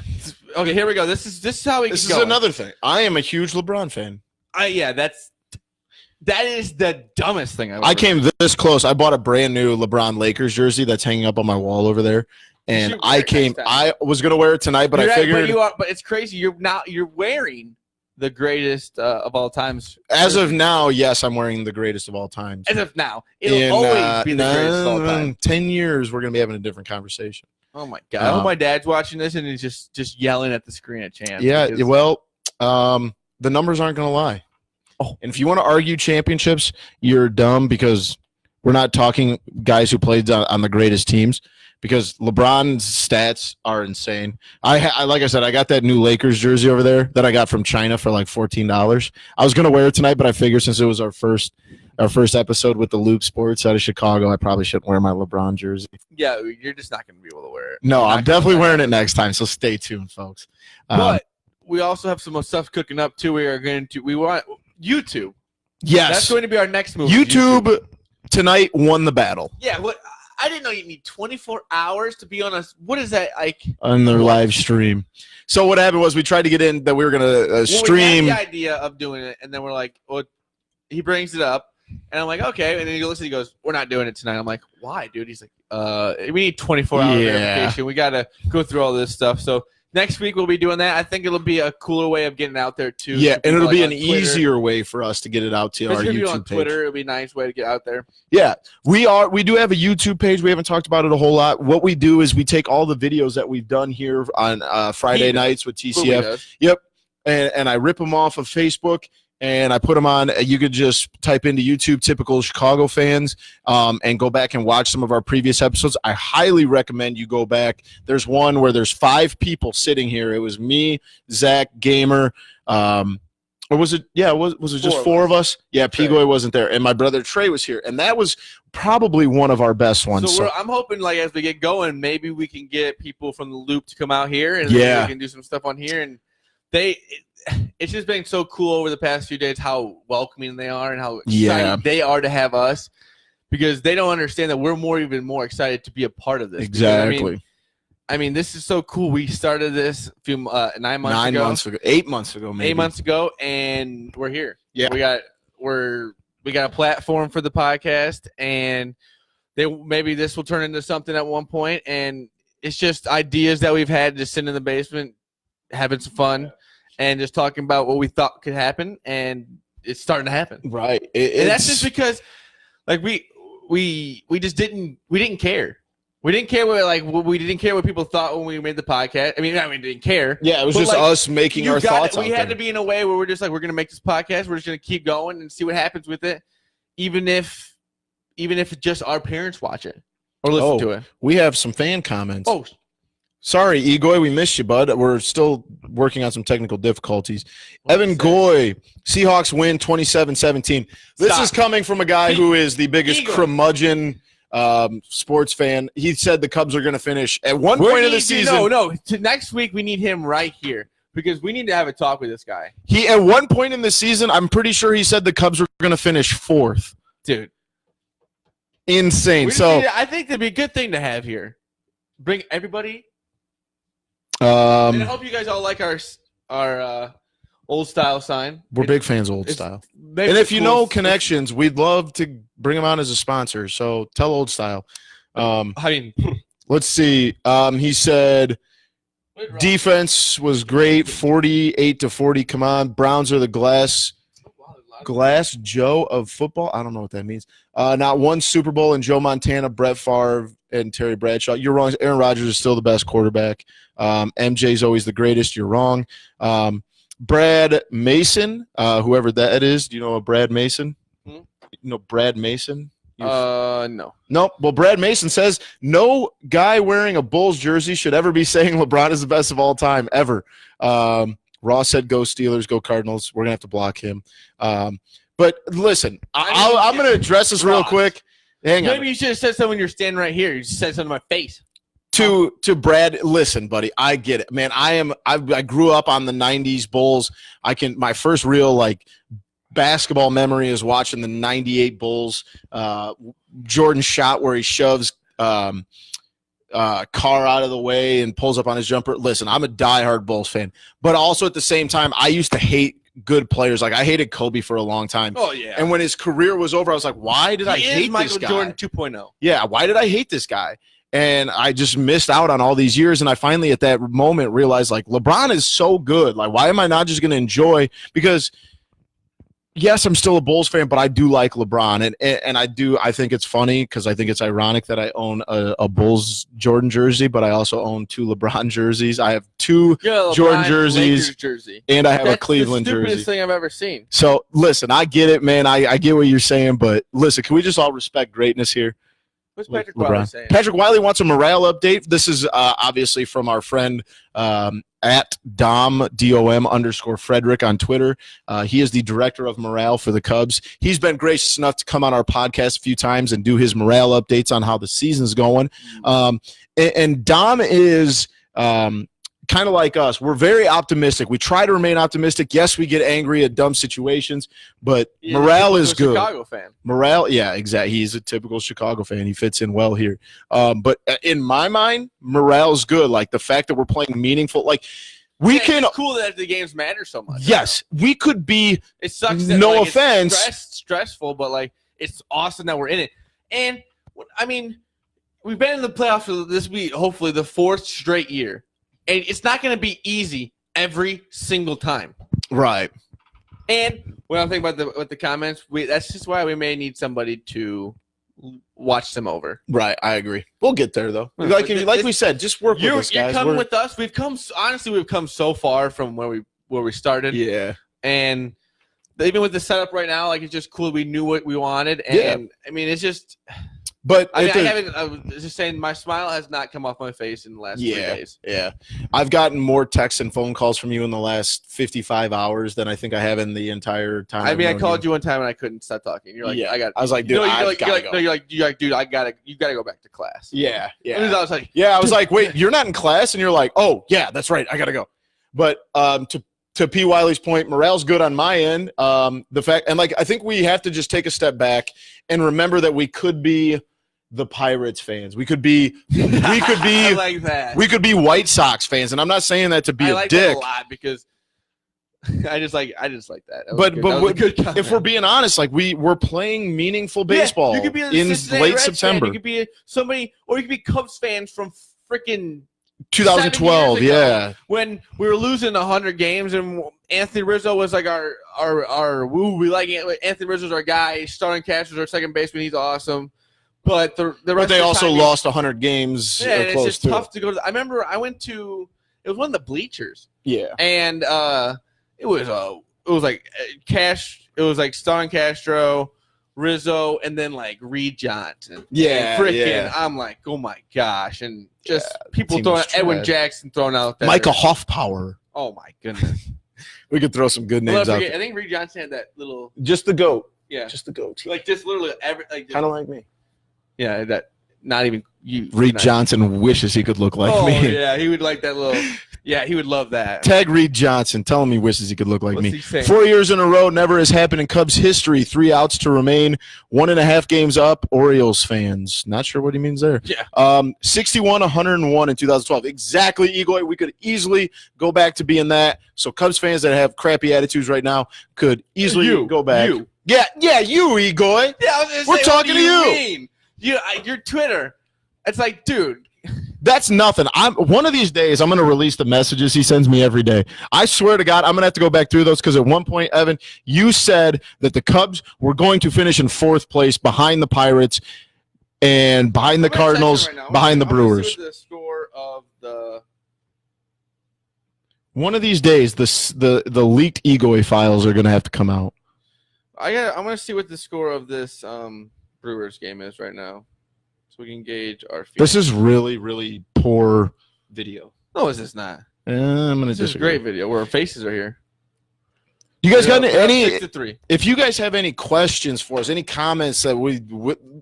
Okay, here we go. This is how we. This is going. another thing. I am a huge LeBron fan. That is the dumbest thing I've ever I came this close. I bought a brand new LeBron Lakers jersey that's hanging up on my wall over there, and I was gonna wear it tonight, but I figured. But it's crazy. You're wearing the greatest of all times. As of now, yes, I'm wearing the greatest of all times. As of now, it'll always be the greatest of all time. 10 years, we're gonna be having a different conversation. Oh my god! I hope my dad's watching this and he's just yelling at the screen at Chance. Yeah, well, the numbers aren't gonna lie. Oh, and if you want to argue championships, you're dumb because we're not talking guys who played on the greatest teams. Because LeBron's stats are insane. I like I said, I got that new Lakers jersey over there that I got from China for like $14. I was gonna wear it tonight, but I figured since it was our first episode with the Loop Sports out of Chicago, I probably shouldn't wear my LeBron jersey. Yeah, you're just not gonna be able to wear it. No, I'm definitely wearing it next time. So stay tuned, folks. But we also have some more stuff cooking up too. We want YouTube. Yes, that's going to be our next move. YouTube tonight won the battle. Yeah. What? I didn't know you need 24 hours to be on a. What is that like? On their live stream. So what happened was we tried to get in that we were gonna stream. We had the idea of doing it, and then we're like, well, he brings it up, and I'm like, okay, and then he listens. He goes, we're not doing it tonight. I'm like, why, dude? He's like, we need 24-hour verification. We got to go through all this stuff. So next week we'll be doing that. I think it'll be a cooler way of getting it out there too. Yeah, and it'll be an easier way for us to get it out to our YouTube on page. Twitter, it'll be a nice way to get out there. Yeah, we do have a YouTube page. We haven't talked about it a whole lot. What we do is we take all the videos that we've done here on Friday nights with TCF. Yep, and I rip them off of Facebook. And I put them on. You could just type into YouTube typical Chicago fans and go back and watch some of our previous episodes. I highly recommend you go back. There's one where there's 5 people sitting here. It was me, Zach, Gamer. Or was it? Yeah, was it just 4 of us? Yeah, Pigoy wasn't there. And my brother Trey was here. And that was probably one of our best ones. So I'm hoping like as we get going, maybe we can get people from the Loop to come out here and we can do some stuff on here. And it's just been so cool over the past few days how welcoming they are and how excited they are to have us because they don't understand that we're even more excited to be a part of this. Exactly. Because, I mean, this is so cool. We started this a few 9 months ago. 8 months ago, maybe. 8 months ago, and we're here. Yeah. We got a platform for the podcast, and maybe this will turn into something at one point. And it's just ideas that we've had just sitting in the basement, having some fun. And just talking about what we thought could happen, and it's starting to happen. Right, and that's just because, like we just didn't care. We didn't care what people thought when we made the podcast. I mean, we didn't care. Yeah, it was just us making our thoughts. We had to be in a way where we're just like we're gonna make this podcast. We're just gonna keep going and see what happens with it, even if just our parents watch it or listen to it. We have some fan comments. Oh. Sorry, Egoy, we missed you, bud. We're still working on some technical difficulties. Evan Goy, Seahawks win 27-17. This is coming from a guy who is the biggest curmudgeon sports fan. He said the Cubs are going to finish at one point of the season. No. Next week we need him right here because we need to have a talk with this guy. He at one point in the season, I'm pretty sure he said the Cubs were going to finish 4th. Dude. Insane. I think that'd be a good thing to have here. Bring everybody. And I hope you guys all like our old style sign. We're big fans of old style. And if you know connections, we'd love to bring them on as a sponsor. So tell old style. Let's see. He said defense was great, 48-40. Come on, Browns are the glass Joe of football. I don't know what that means. Not one Super Bowl in Joe Montana, Brett Favre, and Terry Bradshaw. You're wrong. Aaron Rodgers is still the best quarterback. MJ's always the greatest. You're wrong. Brad Mason, whoever that is. Do you know a Brad Mason? You know Brad Mason? No. Nope. Well, Brad Mason says no guy wearing a Bulls jersey should ever be saying LeBron is the best of all time, ever. Ross said go Steelers, go Cardinals. We're going to have to block him. But listen, I'm going to address this real quick. Hang on. Maybe you should have said something when you're standing right here. You just said something to my face. To Brad, listen, buddy, I get it, man. I grew up on the '90s Bulls. My first real basketball memory is watching the '98 Bulls. Jordan shot where he shoves Carr out of the way and pulls up on his jumper. Listen, I'm a diehard Bulls fan, but also at the same time, I used to hate good players. Like I hated Kobe for a long time. Oh yeah. And when his career was over, I was like, why did I hate this guy? Jordan 2.0. Yeah, why did I hate this guy? And I just missed out on all these years. And I finally at that moment realized like LeBron is so good. Like, why am I not just going to enjoy? Because yes, I'm still a Bulls fan, but I do like LeBron. And I think it's funny because I think it's ironic that I own a Bulls Jordan jersey, but I also own 2 LeBron jerseys. I have 2 Jordan jerseys, jersey. and I have a Cleveland jersey. That's the stupidest jersey. thing I've ever seen. So, listen, I get it, man. I get what you're saying, but listen, can we just all respect greatness here? What's Patrick Wiley saying? Patrick Wiley wants a morale update. This is obviously from our friend at DOM_Frederick on Twitter. He is the director of morale for the Cubs. He's been gracious enough to come on our podcast a few times and do his morale updates on how the season's going. And Dom is kind of like us. We're very optimistic. We try to remain optimistic. Yes, we get angry at dumb situations, but morale is good. Chicago fan. Morale, yeah, exactly. He's a typical Chicago fan. He fits in well here. But in my mind, morale is good. Like the fact that we're playing meaningful, like we can. It's cool that the games matter so much. Yes, we could be. It sucks. That, no like, offense. It's stressful, but like it's awesome that we're in it. And I mean, we've been in the playoffs for this week, hopefully the 4th straight year. And it's not going to be easy every single time. Right. And when I'm thinking about the comments, that's just why we may need somebody to watch them over. Right. I agree. We'll get there, though. Like we said, just work with us, guys. You're coming with us. We've come so far from where we started. Yeah. And even with the setup right now, like it's just cool. We knew what we wanted. And I mean, it's just – But I was just saying, my smile has not come off my face in the last 3 days. Yeah, I've gotten more texts and phone calls from you in the last 55 hours than I think I have in the entire time. I mean, I called you one time and I couldn't stop talking. You're like, yeah. I was like, dude, you're like, dude, you gotta go back to class. Yeah, yeah. I was like, I was like, wait, you're not in class, and you're like, oh yeah, that's right, I gotta go. But to P. Wiley's point, morale's good on my end. The fact, and like, I think we have to just take a step back and remember that we could be the Pirates fans. We could be I like that. We could be White Sox fans, and I'm not saying that to be I a like dick. that a lot because I just like that. But if we're being honest, like we're playing meaningful baseball you could be in late September. You could be somebody, or you could be Cubs fans from freaking 2012. Yeah, when we were losing 100 games and Anthony Rizzo was like our woo. We like Anthony Rizzo's our guy. Starting catcher was our second baseman. He's awesome. But but they also lost 100 games. Yeah, and it's just tough to go to. I remember I went to it was one of the bleachers. Yeah, and it was like Cash. It was like Starring Castro, Rizzo, and then like Reed Johnson. Yeah, freaking. I'm like, oh my gosh, and just people throwing Edwin Jackson throwing out there. Micah Hoffpower. Oh my goodness. We could throw some good names out. I think Reed Johnson had that little. Just the goat. Yeah, just the goat. Like just literally kind of like me. Yeah, that not even you. Reed Johnson wishes he could look like me. Oh yeah, he would like that little. Yeah, he would love that. Tag Reed Johnson. Tell him he wishes he could look like What's me. he saying? 4 years in a row, never has happened in Cubs history. 3 outs to remain. 1.5 games up. Orioles fans. Not sure what he means there. Yeah. 61, 101 in 2012. Exactly, Eagle. We could easily go back to being that. So Cubs fans that have crappy attitudes right now could easily go back. Yeah, you, Egoy. Yeah, we're talking to you. Mean? Your Twitter. It's like, dude. That's nothing. One of these days, I'm going to release the messages he sends me every day. I swear to God, I'm going to have to go back through those because at one point, Evan, you said that the Cubs were going to finish in 4th place behind the Pirates and behind the Cardinals, behind the Brewers. The score of the. One of these days, the leaked Egoy files are going to have to come out. I'm going to see what the score of this Brewers game is right now, so we can gauge our feelings. This is really, really poor video. No, this is not. I'm going to This is a great video where our faces are here. You guys got any? 6-3. If you guys have any questions for us, any comments that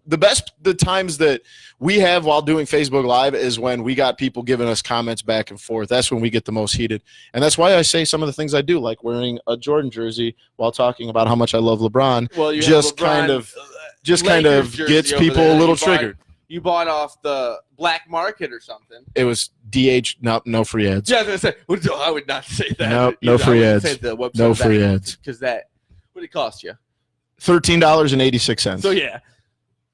the times that we have while doing Facebook Live is when we got people giving us comments back and forth. That's when we get the most heated. And that's why I say some of the things I do, like wearing a Jordan jersey while talking about how much I love LeBron. Well, you just have LeBron, kind of gets people a little triggered. You bought off the black market or something. It was DH, no free ads. Yeah, I was going to say, I would not say that. No free ads. No free ads. Because what did it cost you? $13.86. So, yeah.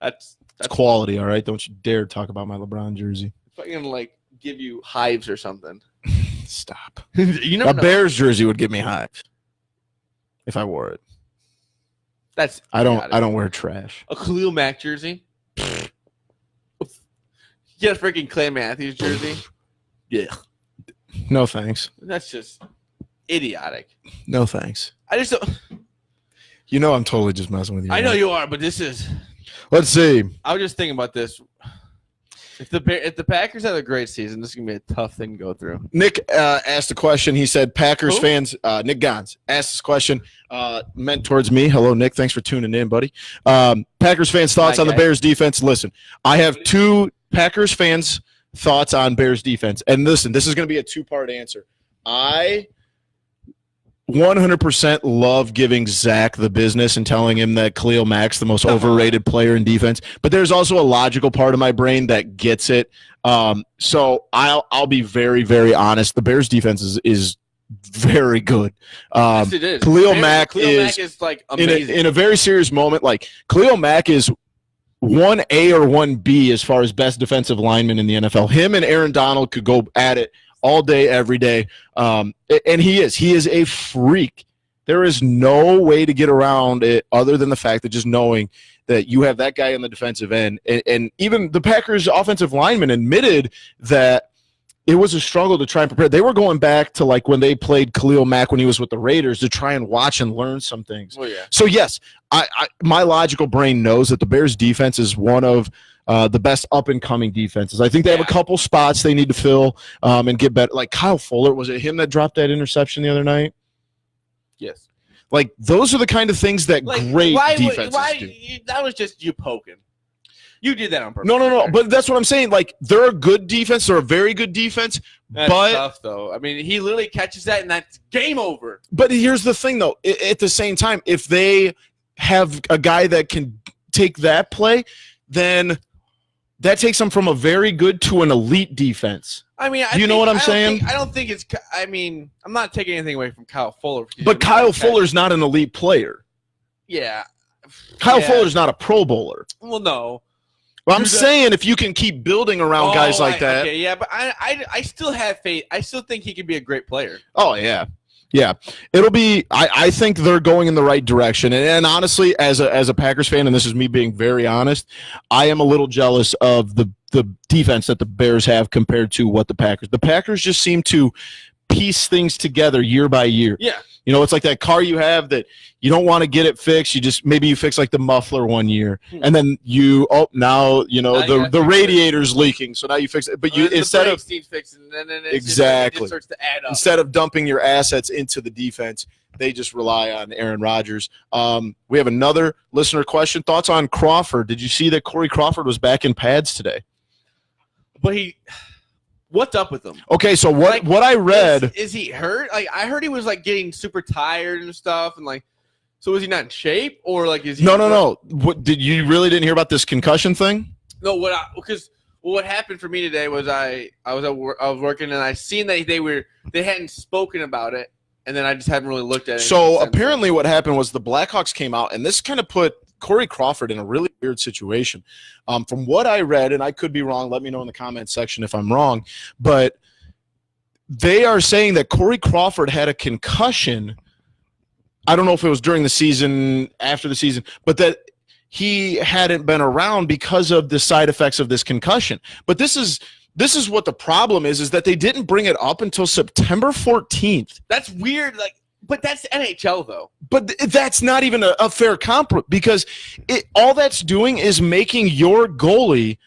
That's quality, all right? Don't you dare talk about my LeBron jersey. If I can, give you hives or something. Stop. You never A know. Bears jersey would give me hives if I wore it. I don't wear trash. A Khalil Mack jersey? Get a freaking Clay Matthews jersey? Yeah. No thanks. That's just idiotic. No thanks. I just don't. You know I'm totally just messing with you. I know you are, but this is. Let's see. I was just thinking about this. If the Packers have a great season, this is gonna be a tough thing to go through. Nick asked a question. He said, "Packers fans." Nick Gons asked this question, meant towards me. Hello, Nick. Thanks for tuning in, buddy. Packers fans' thoughts on the Bears defense. Listen, I have two Packers fans' thoughts on Bears defense, and listen, this is going to be a two-part answer. I 100% love giving Zach the business and telling him that Khalil Mack's the most overrated player in defense. But there's also a logical part of my brain that gets it. So I'll be very, very honest. The Bears defense is very good. Yes, it is. Khalil Mack is amazing. in a very serious moment. Like Khalil Mack is 1A or 1B as far as best defensive lineman in the NFL. Him and Aaron Donald could go at it all day, every day. And he is a freak. There is no way to get around it other than the fact that just knowing that you have that guy on the defensive end. And even the Packers offensive lineman admitted that it was a struggle to try and prepare. They were going back to when they played Khalil Mack when he was with the Raiders to try and watch and learn some things. Oh, yeah. So, yes, my logical brain knows that the Bears defense is one of the best up-and-coming defenses. I think they have a couple spots they need to fill and get better. Like Kyle Fuller, was it him that dropped that interception the other night? Yes. Those are the kind of things that great defenses do. That was just you poking. You did that on purpose. No. But that's what I'm saying. They're a good defense. They're a very good defense. That's but tough, though. I mean, he literally catches that, and that's game over. But here's the thing, though. At the same time, if they have a guy that can take that play, then that takes them from a very good to an elite defense. I mean, you know what I'm saying? I don't think it's – I mean, I'm not taking anything away from Kyle Fuller. But Kyle Fuller's not an elite player. Yeah. Kyle Fuller's not a Pro Bowler. Well, no. Well, I'm saying if you can keep building around guys like that. Okay, yeah, but I still have faith. I still think he can be a great player. Oh, yeah. Yeah. It'll be I think they're going in the right direction. And honestly, as a Packers fan, and this is me being very honest, I am a little jealous of the defense that the Bears have compared to what the Packers just seem to piece things together year by year. Yeah. You know, it's like that car you have that you don't want to get it fixed. Maybe you fix the muffler one year, and then now the radiator's leaking, so now you fix it. But you instead of fixing, and then exactly it starts to add up. Instead of dumping your assets into the defense, they just rely on Aaron Rodgers. We have another listener question. Thoughts on Crawford? Did you see that Corey Crawford was back in pads today? But what's up with him? Okay, so what I read is he hurt? I heard he was getting super tired and stuff, and so is he not in shape or is he? No. What you really didn't hear about this concussion thing? No, what happened for me today was I was working and I seen that they hadn't spoken about it, and then I just hadn't really looked at it. So apparently, what happened was the Blackhawks came out, and this kind of put Corey Crawford in a really weird situation. From what I read, and I could be wrong, let me know in the comments section if I'm wrong, but they are saying that Corey Crawford had a concussion. I don't know if it was during the season, after the season, but that he hadn't been around because of the side effects of this concussion. But this is what the problem is that they didn't bring it up until September 14th. That's weird. But that's NHL, though. But that's not even a fair comp because all that's doing is making your goalie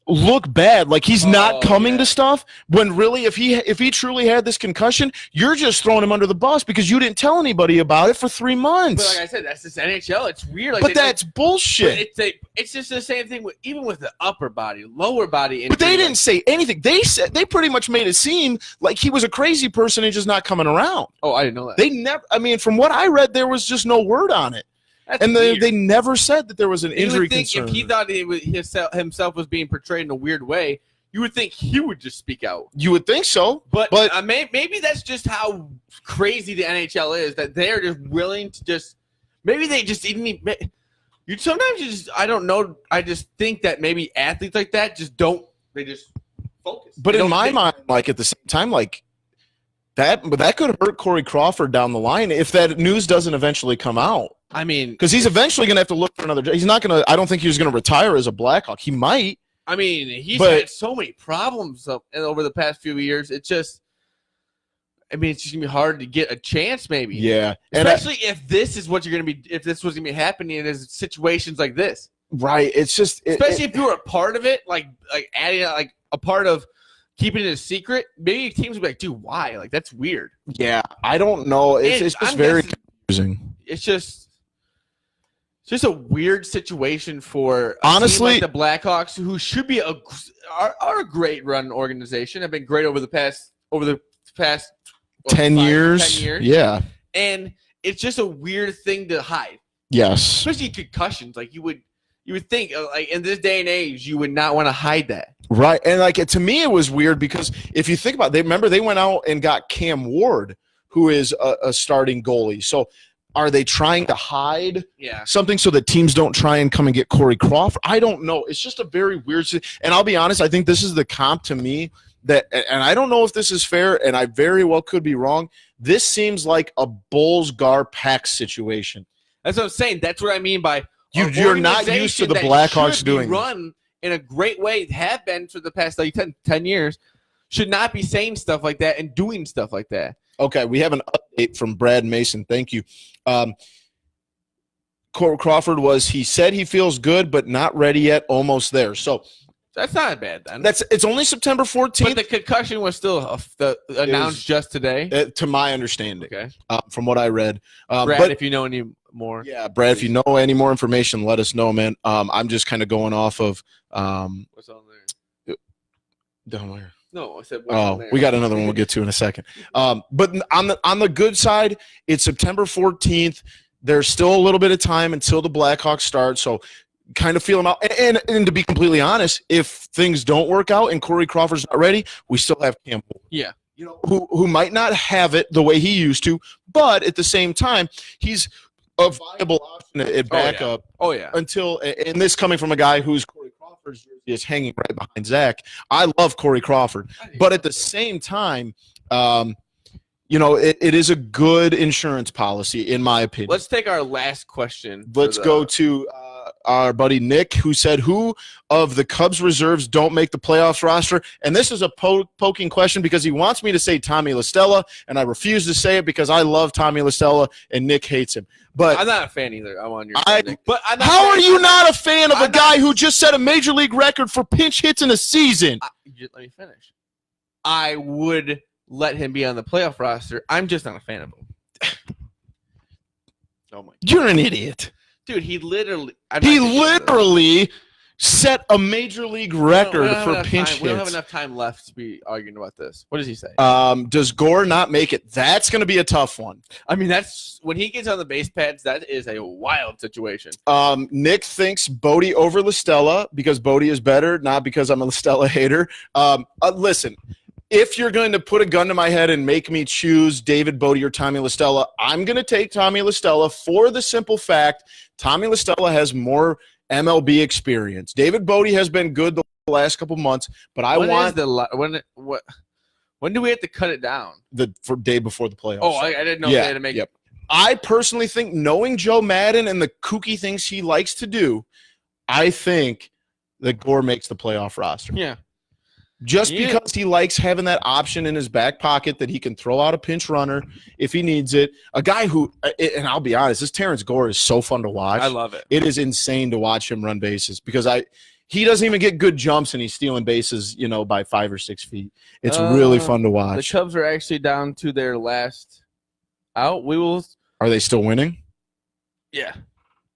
look bad. Like he's not coming yeah. to stuff when really if he truly had this concussion, you're just throwing him under the bus because you didn't tell anybody about it for 3 months. But like I said, that's just NHL. It's weird. Like but that's bullshit. But it's just the same thing even with the upper body, lower body injury. But they didn't say anything. They pretty much made it seem like he was a crazy person and just not coming around. Oh, I didn't know that. They never. I mean, from what I read, there was just no word on it. That's and weird. they never said that there was an You injury would think concern. if he thought himself was being portrayed in a weird way, you would think he would just speak out. You would think so, but maybe that's just how crazy the NHL is, that they're just willing to just maybe they just didn't. Sometimes you just I don't know. I just think that maybe athletes like that just don't. They just focus. But in my mind, like at the same time, like that could hurt Corey Crawford down the line if that news doesn't eventually come out. I mean, because he's eventually going to have to look for another job. He's not going to. I don't think he's going to retire as a Blackhawk. He might. I mean, he's had so many problems over the past few years. It's just, I mean, it's just gonna be hard to get a chance, maybe. Yeah, especially if this is what you're gonna be. If this was gonna be happening in situations like this, right? It's just, especially if you were a part of it, like adding like a part of keeping it a secret. Maybe teams would be like, "Dude, why? Like that's weird." Yeah, I don't know. It's just very confusing. It's just a weird situation for honestly a team like the Blackhawks, who should be are a great run organization. Have been great over the past 10 years. 10 years. Yeah, and it's just a weird thing to hide. Yes, especially concussions. Like you would think, like in this day and age, you would not want to hide that. Right, and like to me, it was weird because if you think about it, they went out and got Cam Ward, who is a starting goalie. So are they trying to hide something so that teams don't try and come and get Corey Crawford? I don't know. It's just a very weird – and I'll be honest, I think this is the comp to me that – and I don't know if this is fair, and I very well could be wrong. This seems like a Bulls-Gar-Pax situation. That's what I'm saying. That's what I mean by you're not used to the Blackhawks doing run in a great way, have been for the past like 10 years, should not be saying stuff like that and doing stuff like that. Okay, we have an update from Brad Mason. Thank you. Crawford he said he feels good, but not ready yet, almost there. So that's not bad then. It's only September 14th. But the concussion was still announced just today? To my understanding, okay. From what I read. Brad, if you know any more. Yeah, Brad, if you know any more information, let us know, man. I'm just kind of going off of what's on there? Down there. No, I said. We got another one we'll get to in a second. But on the good side, it's September 14th. There's still a little bit of time until the Blackhawks start, so kind of feel them out. And to be completely honest, if things don't work out and Corey Crawford's not ready, we still have Campbell. Yeah, who might not have it the way he used to, but at the same time, he's a viable option at backup. Oh yeah. Until and this coming from a guy who's Corey Crawford's jersey is hanging right behind Zach. I love Corey Crawford, but at the same time, it is a good insurance policy in my opinion. Let's take our last question. Let's go to our buddy Nick, who said, "Who of the Cubs reserves don't make the playoffs roster?" And this is a poking question because he wants me to say Tommy LaStella, and I refuse to say it because I love Tommy LaStella and Nick hates him. But I'm not a fan either. I'm on your side, Nick. But how are you not a fan of a guy who just set a major league record for pinch hits in a season? Let me finish. I would let him be on the playoff roster. I'm just not a fan of him. Oh my! You're an idiot. Dude, he literally set a major league record for pinch hits. We don't have enough time left to be arguing about this. What does he say? Does Gore not make it? That's going to be a tough one. I mean, that's when he gets on the base pads, that is a wild situation. Nick thinks Bodie over LaStella because Bodie is better, not because I'm a LaStella hater. Listen, if you're going to put a gun to my head and make me choose David Bodie or Tommy LaStella, I'm going to take Tommy LaStella for the simple fact Tommy LaStella has more MLB experience. David Bodie has been good the last couple months, but when do we have to cut it down? The day before the playoffs. Oh, I didn't know they had to make it. I personally think, knowing Joe Madden and the kooky things he likes to do, I think that Gore makes the playoff roster. Yeah. Just because he likes having that option in his back pocket that he can throw out a pinch runner if he needs it. A guy who, and I'll be honest, this Terrence Gore is so fun to watch. I love it. It is insane to watch him run bases because he doesn't even get good jumps, and he's stealing bases, by 5 or 6 feet. It's really fun to The watch. Cubs are actually down to their last out. Are they still winning? Yeah.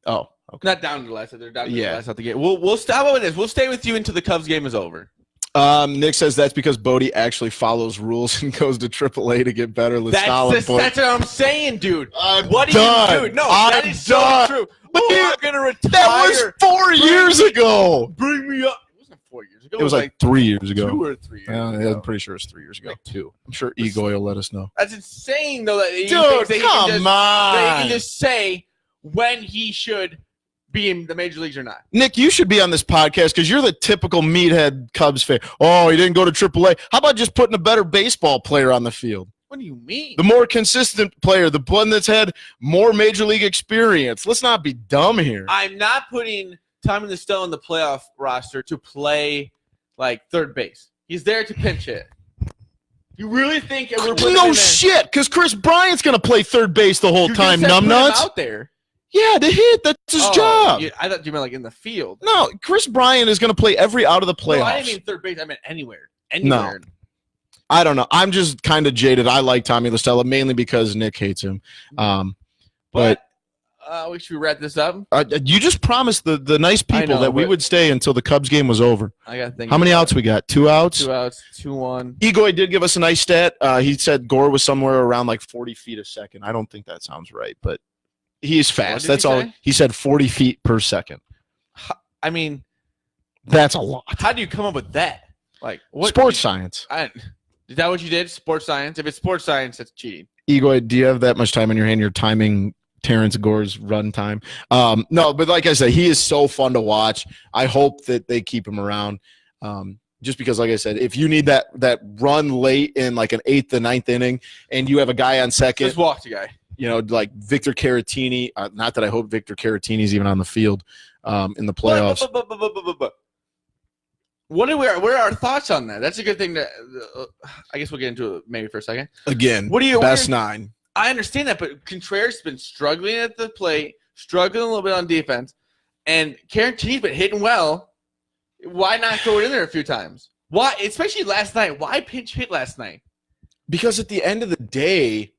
Oh, okay. Not down to the last. They're down to the Yeah. last out the game. We'll stop with this. We'll stay with you until the Cubs game is over. Nick says that's because Bodie actually follows rules and goes to AAA to get better. That's what I'm saying, dude. What do done. you do? No, I'm that is done. so true. I'm going to retire. That was 4 years ago. Bring me up. It wasn't 4 years ago. It was like 3 years ago. 2 or 3 years ago. I'm pretty sure it's 3 years ago. Like 2. I'm sure Egoy will let us know. That's insane, though. That he Dude, thinks that come on. That he can just say when he should be in the major leagues or not. Nick, you should be on this podcast because you're the typical meathead Cubs fan. Oh, he didn't go to AAA. How about just putting a better baseball player on the field? What do you mean? The more consistent player, the one that's had more major league experience. Let's not be dumb here. I'm not putting Tommy Listow in the playoff roster to play like third base. He's there to pinch hit. You really think we're putting him No in shit, because Chris Bryant's going to play third base the whole You time, just said put him numbnuts. out there. Yeah, to hit. That's his job. I thought you meant like in the field. No, Chris Bryant is going to play every out of the playoffs. No, I didn't mean third base. I meant anywhere. Anywhere. No. I don't know. I'm just kind of jaded. I like Tommy LaStella mainly because Nick hates him. But we should wrap this up. You just promised the nice people know, that we but- would stay until the Cubs game was over. I got to think. How many outs we got? 2 outs? 2 outs. 2-1. Egoy did give us a nice stat. He said Gore was somewhere around like 40 feet a second. I don't think that sounds right, but he's fast. did That's he all. say? He said 40 feet per second. I mean, That's a lot. how do you come up with that? Like what? Sports science. Is that what you did? Sports science? If it's sports science, that's cheating. Egoy, do you have that much time in your hand? You're timing Terrence Gore's run time. No, but like I said, he is so fun to watch. I hope that they keep him around. Just because, like I said, if you need that run late in like an 8th and 9th inning, and you have a guy on second, Just walk the guy. Like Victor Caratini. Not that I hope Victor Caratini's even on the field in the playoffs. But what are our thoughts on that? That's a good thing. I guess we'll get into it maybe for a second. Again, best 9. I understand that, but Contreras has been struggling at the plate, struggling a little bit on defense, and Caratini's been hitting well. Why not throw it in there a few times? Why, especially last night? Why pinch hit last night? Because at the end of the day,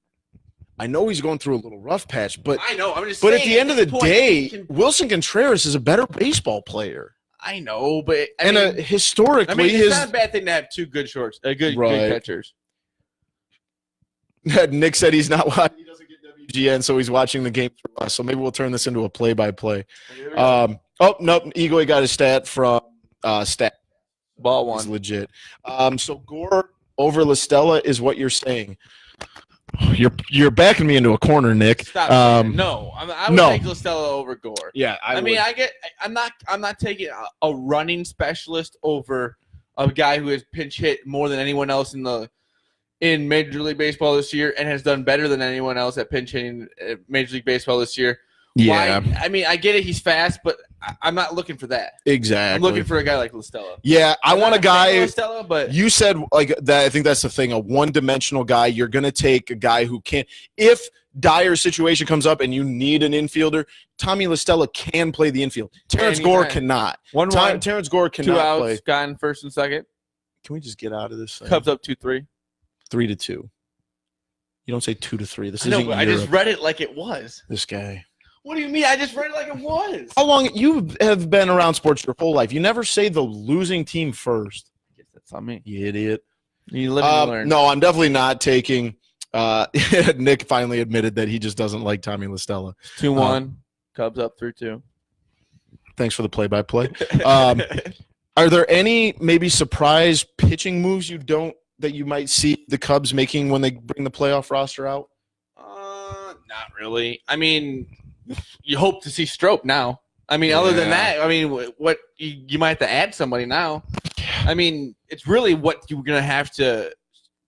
I know he's going through a little rough patch, but I know. I'm just. But saying, at the end of the point, day, Wilson Contreras is a better baseball player. I know, but Historically, it's not a bad thing to have 2 good shorts, good catchers. Nick said he's not watching. He doesn't get WGN, so he's watching the game for us. So maybe we'll turn this into a play-by-play. Oh nope, Egoy got his stat from stat. Ball It's 1. legit. So Gore over LaStella is what you're saying. You're backing me into a corner, Nick. Stop. No, I would take Listella over Gore. Yeah, I'm not taking a running specialist over a guy who has pinch hit more than anyone else in Major League Baseball this year and has done better than anyone else at pinch hitting Major League Baseball this year. Yeah. Why? I mean, I get it. He's fast, but I'm not looking for that. Exactly. I'm looking for a guy like Listella. Yeah, I want a guy. Listella, but You said like that. I think that's the thing. A one-dimensional guy. You're going to take a guy who can't. If dire situation comes up and you need an infielder, Tommy LaStella can play the infield. Terrence Gore cannot. Terrence Gore cannot 2 outs, play. guy in first and second. Can we just get out of this thing? Cubs up 2-3. 3-2. You don't say 2-3. This I know, isn't but I Europe. just read it like it was. This guy. What do you mean? I just read it like it was. How long you have been around sports your whole life? You never say the losing team first. I guess that's on me. You idiot. You live and learn. No, I'm definitely not taking. Nick finally admitted that he just doesn't like Tommy LaStella. 2-1. Cubs up 3-2. Thanks for the play-by-play. Are there any maybe surprise pitching moves that you might see the Cubs making when they bring the playoff roster out? Not really. I mean, you hope to see Strope now. I mean, other than that, I mean, what you might have to add somebody now. I mean, it's really what you're gonna have to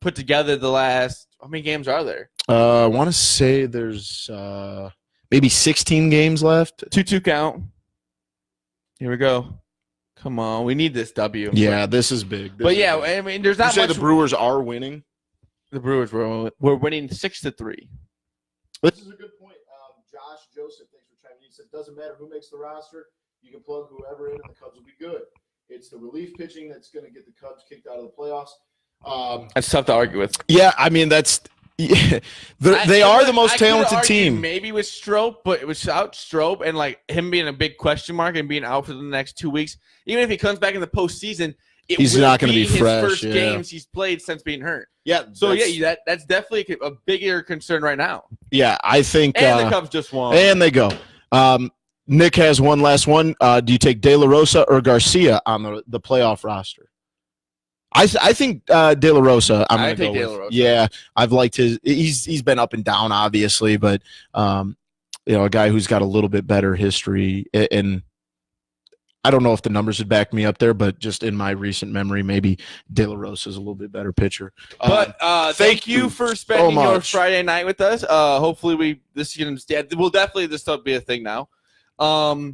put together the last. How many games are there? I want to say there's maybe 16 games left. 2-2 count. Here we go. Come on, we need this W. Yeah, this is big. But yeah, I mean, there's not you say much. the Brewers are winning. The Brewers were winning 6-3. This is a good point. Josh Joseph, thanks for chiming in. He said, doesn't matter who makes the roster. You can plug whoever in, and the Cubs will be good. It's the relief pitching that's going to get the Cubs kicked out of the playoffs. That's tough to argue with. Yeah, I mean that's they are the most talented team. Maybe with Strop, but without Strop and like him being a big question mark and being out for the next 2 weeks, even if he comes back in the postseason, he's not going to be his fresh. First games he's played since being hurt. Yeah. So that's definitely a bigger concern right now. Yeah, I think. And the Cubs just won. And they go. Nick has one last one. Do you take De La Rosa or Garcia on the playoff roster? I think De La Rosa. I'm going to go De La Rosa. Yeah, I've liked his. He's been up and down, obviously, but a guy who's got a little bit better history. And I don't know if the numbers would back me up there, but just in my recent memory, maybe De La Rosa is a little bit better pitcher. But thank you for spending your Friday night with us. Hopefully, this will definitely this will be a thing now.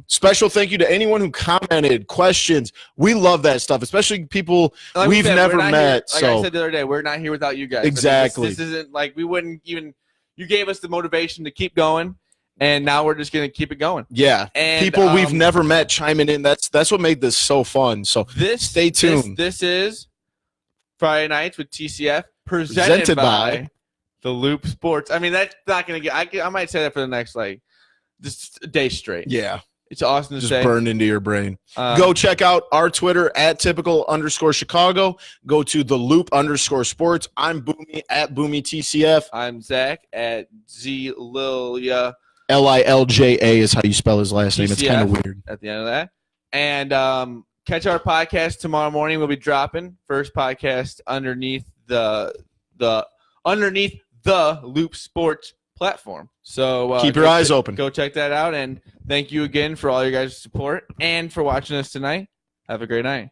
Special thank you to anyone who commented, questions. We love that stuff, especially people we've never met. Like I said the other day, we're not here without you guys. Exactly. This isn't like we wouldn't even. You gave us the motivation to keep going, and now we're just gonna keep it going. Yeah, and people we've never met chiming in. That's what made this so fun. So stay tuned. This is Friday Nights with TCF, presented by the Loop Sports. I mean, that's not gonna get. I might say that for the next just a day straight. Yeah. It's awesome to just say. Burned into your brain. Go check out our Twitter at @typical_Chicago. Go to the Loop_sports. I'm Boomy at BoomyTCF. I'm Zach at ZLilja. LILJA is how you spell his last name. It's kind of weird. At the end of that. And catch our podcast tomorrow morning. We'll be dropping first podcast underneath the Loop Sports platform. So keep your eyes open. Go check that out, and thank you again for all your guys' support and for watching us tonight. Have a great night.